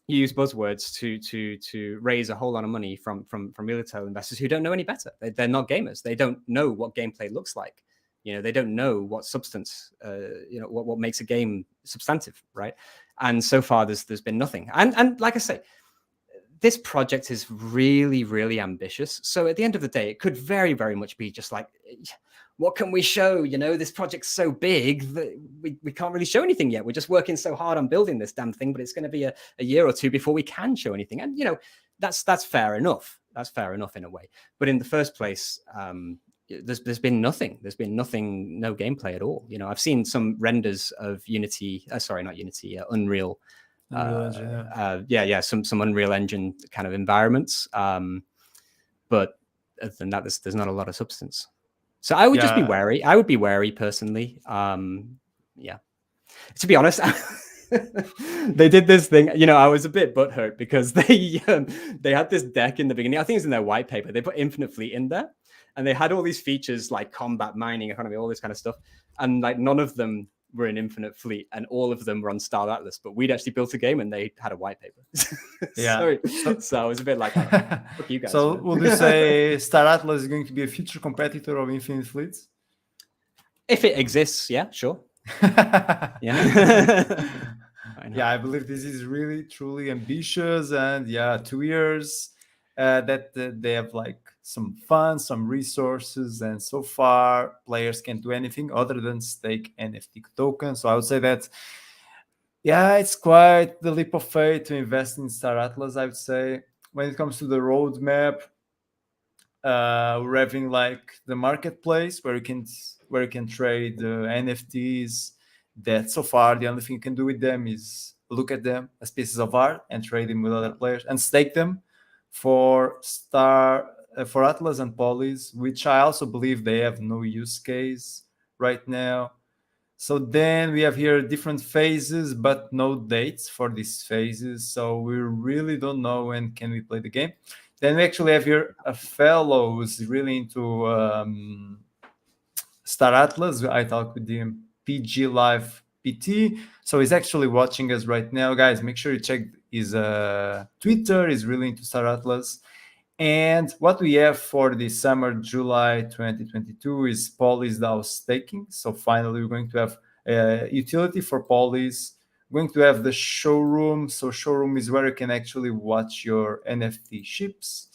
you use buzzwords to raise a whole lot of money from retail investors who don't know any better. They're not gamers. They don't know what gameplay looks like. You know, they don't know what substance, you know, what makes a game substantive, right? And so far, there's been nothing. And like I say, this project is really, really ambitious. So at the end of the day, it could very, very much be just like, what can we show? You know, this project's so big that we can't really show anything yet. We're just working so hard on building this damn thing, but it's going to be a year or two before we can show anything. And, you know, that's fair enough. That's fair enough in a way. But in the first place, there's been nothing. There's been nothing, no gameplay at all. You know, I've seen some renders of Unity, Unreal. Some Unreal Engine kind of environments. But other than that, there's not a lot of substance. So I would just be wary. I would be wary personally. To be honest, they did this thing. You know, I was a bit butthurt because they had this deck in the beginning. I think it's in their white paper. They put infinite fleet in there, and they had all these features like combat, mining, economy, all this kind of stuff, and like none of them were in infinite fleet, and all of them were on Star Atlas. But we'd actually built a game, and they had a white paper. So I was a bit like, oh, fuck you guys. So would you say Star Atlas is going to be a future competitor of Infinite Fleets? If it exists, yeah, sure. I believe this is really truly ambitious, and 2 years that they have like some funds, some resources, and so far players can't do anything other than stake NFT tokens. So I would say that it's quite the leap of faith to invest in Star Atlas. I would say when it comes to the roadmap, we're having like the marketplace where you can trade NFTs. That so far the only thing you can do with them is look at them as pieces of art and trade them with other players and stake them for Atlas and Polys, which I also believe they have no use case right now. So then we have here different phases, but no dates for these phases. So we really don't know when can we play the game. Then we actually have here a fellow who's really into Star Atlas. I talked with him, PG Live PT. So he's actually watching us right now. Guys, make sure you check his Twitter. He's really into Star Atlas. And what we have for the summer, July 2022, is Polys DAO staking. So finally, we're going to have a utility for Polys. We're going to have the showroom. So showroom is where you can actually watch your NFT ships.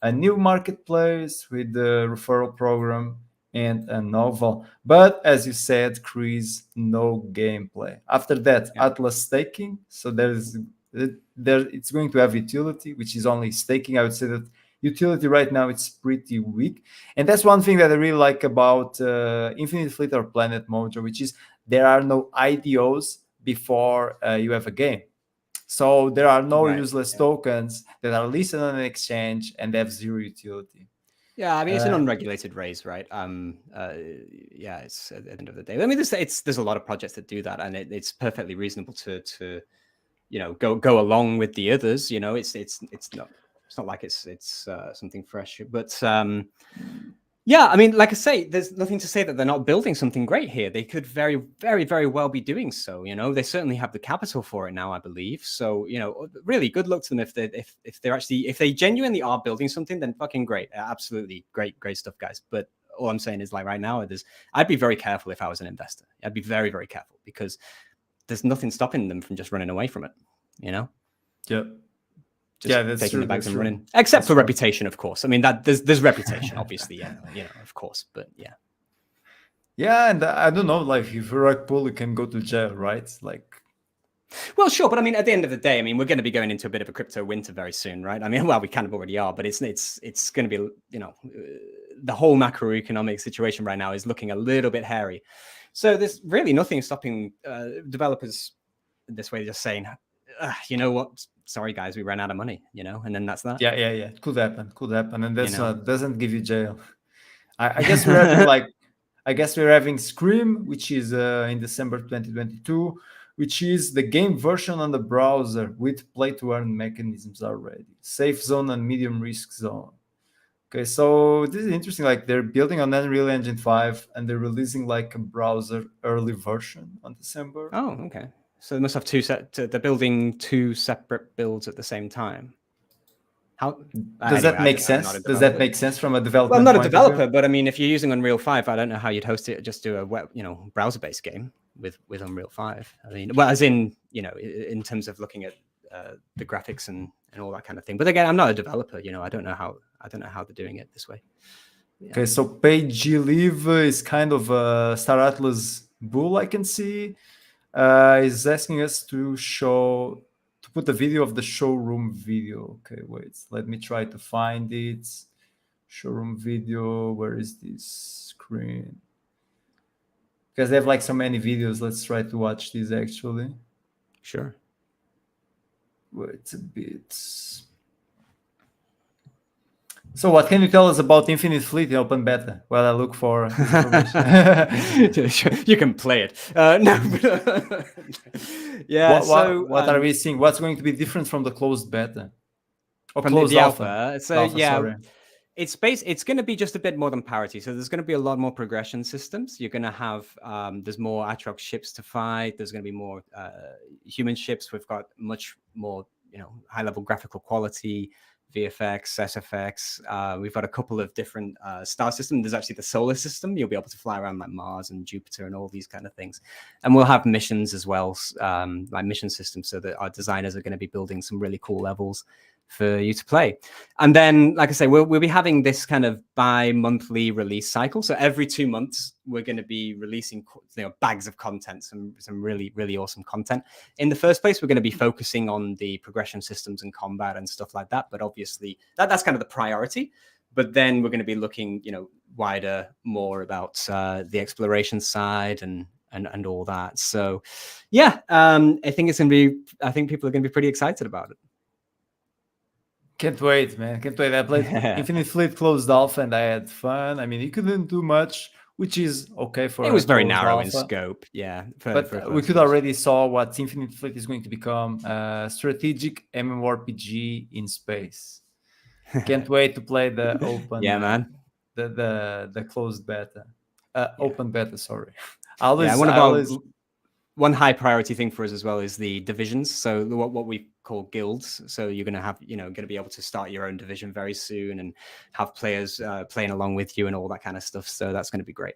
A new marketplace with the referral program. and a novel. But as you said, Chris, no gameplay. After that, Yeah. Atlas staking. So it's going to have utility, which is only staking. I would say that utility right now it's pretty weak, and that's one thing that I really like about Infinite Fleet or Planet Mojo, which is there are no IDOs before you have a game. So there are no useless tokens that are listed on an exchange and have zero utility. Yeah, I mean, it's an unregulated raise, right? Yeah, it's at the end of the day. I mean, there's a lot of projects that do that, and it's perfectly reasonable to go along with the others. It's not like it's something fresh, but yeah, I mean, like I say, there's nothing to say that they're not building something great here. They could very, very, very well be doing so. They certainly have the capital for it now, I believe. So, really good luck to them if they genuinely are building something, then fucking great. Absolutely great stuff, guys. But all I'm saying is, like, right now, I'd be very careful if I was an investor. I'd be very, very careful because there's nothing stopping them from just running away from it. Yeah. Just taking the bags and running, except for reputation, of course. I mean, that there's reputation, obviously, of course, but yeah. Yeah, and I don't know, like if you rug pull, you can go to jail, right? Like, well, sure, but I mean, at the end of the day, I mean, we're going to be going into a bit of a crypto winter very soon, right? I mean, well, we kind of already are, but it's going to be, the whole macroeconomic situation right now is looking a little bit hairy. So there's really nothing stopping developers this way, just saying, you know what? Sorry, guys, we ran out of money, and then that's that. Yeah. Could happen. And that's doesn't give you jail. I guess we're having we're having Scream, which is in December 2022, which is the game version on the browser with play to earn mechanisms already. Safe zone and medium risk zone. Okay, so this is interesting. Like they're building on Unreal Engine 5 and they're releasing like a browser early version on December. Oh, okay. So they must have they're building two separate builds at the same time. How does that make sense? Does that make sense from a developer? Well, I'm not a developer, but I mean, if you're using Unreal 5, I don't know how you'd host it. Just do a web, browser-based game with Unreal 5. I mean, well, as in, in terms of looking at the graphics and all that kind of thing. But again, I'm not a developer. I don't know how they're doing it this way. Yeah. Okay, so Page Live is kind of a Star Atlas bull, I can see. Is asking us to put the video of the showroom video. Okay, wait, let me try to find it. Showroom video, where is this screen? Because they have like so many videos. Let's try to watch this actually. Sure. Wait a bit. So what can you tell us about Infinite Fleet in open beta while I look for information? You can play it. No. Yeah. What are we seeing? What's going to be different from the closed beta? Or from closed alpha? So alpha, yeah. Sorry. It's going to be just a bit more than parity. So there's going to be a lot more progression systems. You're going to have, there's more Atrox ships to fight. There's going to be more human ships. We've got much more, high level graphical quality, VFX, SFX. We've got a couple of different star systems. There's actually the solar system. You'll be able to fly around like Mars and Jupiter and all these kind of things. And we'll have missions as well, like mission systems, so that our designers are going to be building some really cool levels for you to play. And then, like I say, we'll be having this kind of bi-monthly release cycle. So every 2 months, we're going to be releasing bags of content, some really, really awesome content. In the first place, we're going to be focusing on the progression systems and combat and stuff like that. But obviously, that's kind of the priority. But then we're going to be looking, wider, more about the exploration side and all that. So, yeah, I think people are going to be pretty excited about it. Can't wait, man. Can't wait. I played Infinite Fleet closed alpha and I had fun. I mean, you couldn't do much, which is okay for it was very narrow alpha. In scope. Yeah. But we could already saw what Infinite Fleet is going to become, strategic MMORPG in space. Can't wait to play the open. Yeah, man. The closed beta. Open beta, sorry. One high priority thing for us as well is the divisions. So what we call guilds. So you're going to have, going to be able to start your own division very soon and have players playing along with you and all that kind of stuff. So that's going to be great.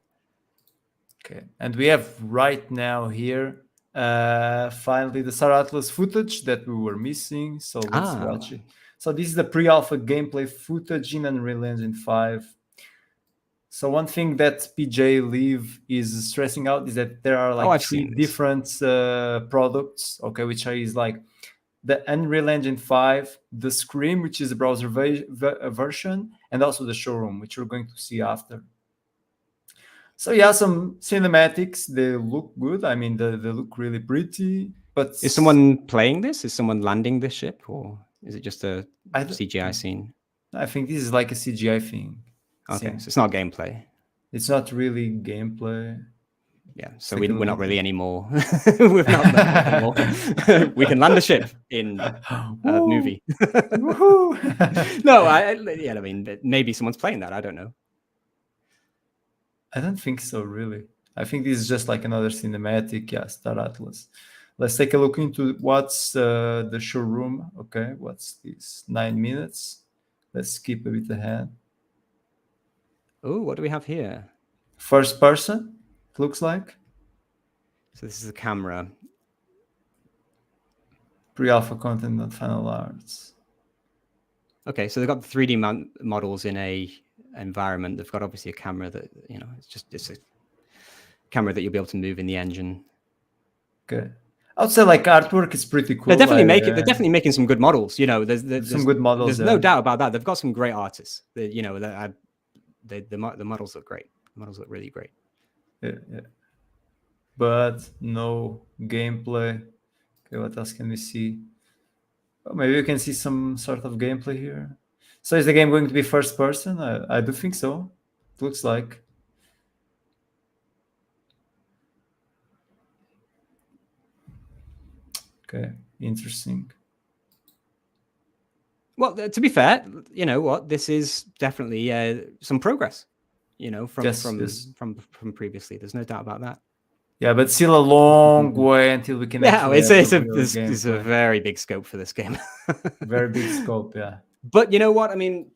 Okay. And we have right now here, finally the Star Atlas footage that we were missing. So let's watch it. So this is the pre-alpha gameplay footage in Unreal Engine 5. So one thing that PJ Live is stressing out is that there are like I've three seen this. different products, okay, which is like the Unreal Engine 5, the Scream, which is the browser version, and also the Showroom, which we're going to see after. So yeah, some cinematics, they look good. I mean, they look really pretty, but... Is someone playing this? Is someone landing this ship, or is it just a CGI scene? I think this is like a CGI thing. Okay, so it's not gameplay. It's not really gameplay. Yeah, so we're not really anymore. We've not learned anymore. We can land a ship in a movie. No, I mean, maybe someone's playing that. I don't know. I don't think so, really. I think this is just like another cinematic. Yeah, Star Atlas. Let's take a look into what's the showroom. Okay, what's this? 9 minutes. Let's skip a bit ahead. Oh, what do we have here? First person, it looks like. So this is a camera. Pre-alpha content, not final arts. Okay, so they've got the 3D models in a environment. They've got obviously a camera that, it's a camera that you'll be able to move in the engine. Okay. I would say like artwork is pretty cool. They're definitely making some good models. There's some good models. There's no doubt about that. They've got some great artists. The models look great. The models look really great. Yeah. But no gameplay. Okay, what else can we see? Oh, maybe we can see some sort of gameplay here. So is the game going to be first person? I do think so. It looks like. Okay, interesting. Well, to be fair, you know what? This is definitely some progress. From previously. There's no doubt about that. Yeah, but still a long way until we can. Yeah, it's a very big scope for this game. Very big scope, yeah. But you know what? I mean,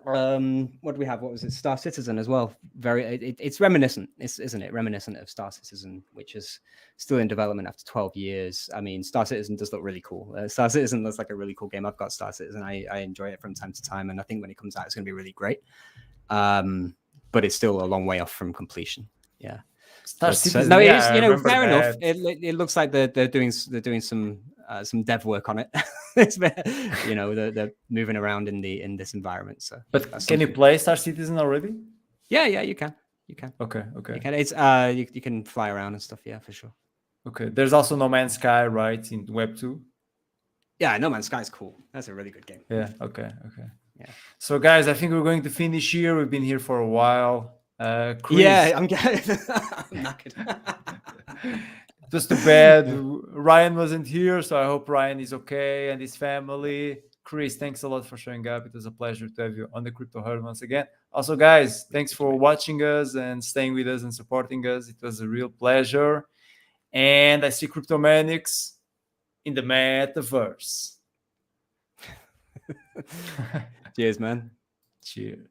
what do we have? What was it? Star Citizen as well. It's reminiscent, isn't it? Reminiscent of Star Citizen, which is still in development after 12 years. I mean, Star Citizen does look really cool. Star Citizen looks like a really cool game. I've got Star Citizen. I enjoy it from time to time, and I think when it comes out, it's going to be really great. But it's still a long way off from completion. Yeah. Star Citizen, no, it is, fair enough. It looks like they're doing some dev work on it. They're moving around in this environment. So, but can you play Star Citizen already? Yeah, you can. Okay. You can. It's you can fly around and stuff. Yeah, for sure. Okay. There's also No Man's Sky, right, in Web 2. Yeah, No Man's Sky is cool. That's a really good game. Yeah. Okay. Yeah. So, guys, I think we're going to finish here. We've been here for a while. Chris, yeah, I'm knackered. Just too bad Ryan wasn't here, so I hope Ryan is okay and his family. Chris, thanks a lot for showing up. It was a pleasure to have you on the Crypto Herd once again. Also, guys, thanks for watching us and staying with us and supporting us. It was a real pleasure. And I see Cryptomanics in the metaverse. Cheers, man. Cheers.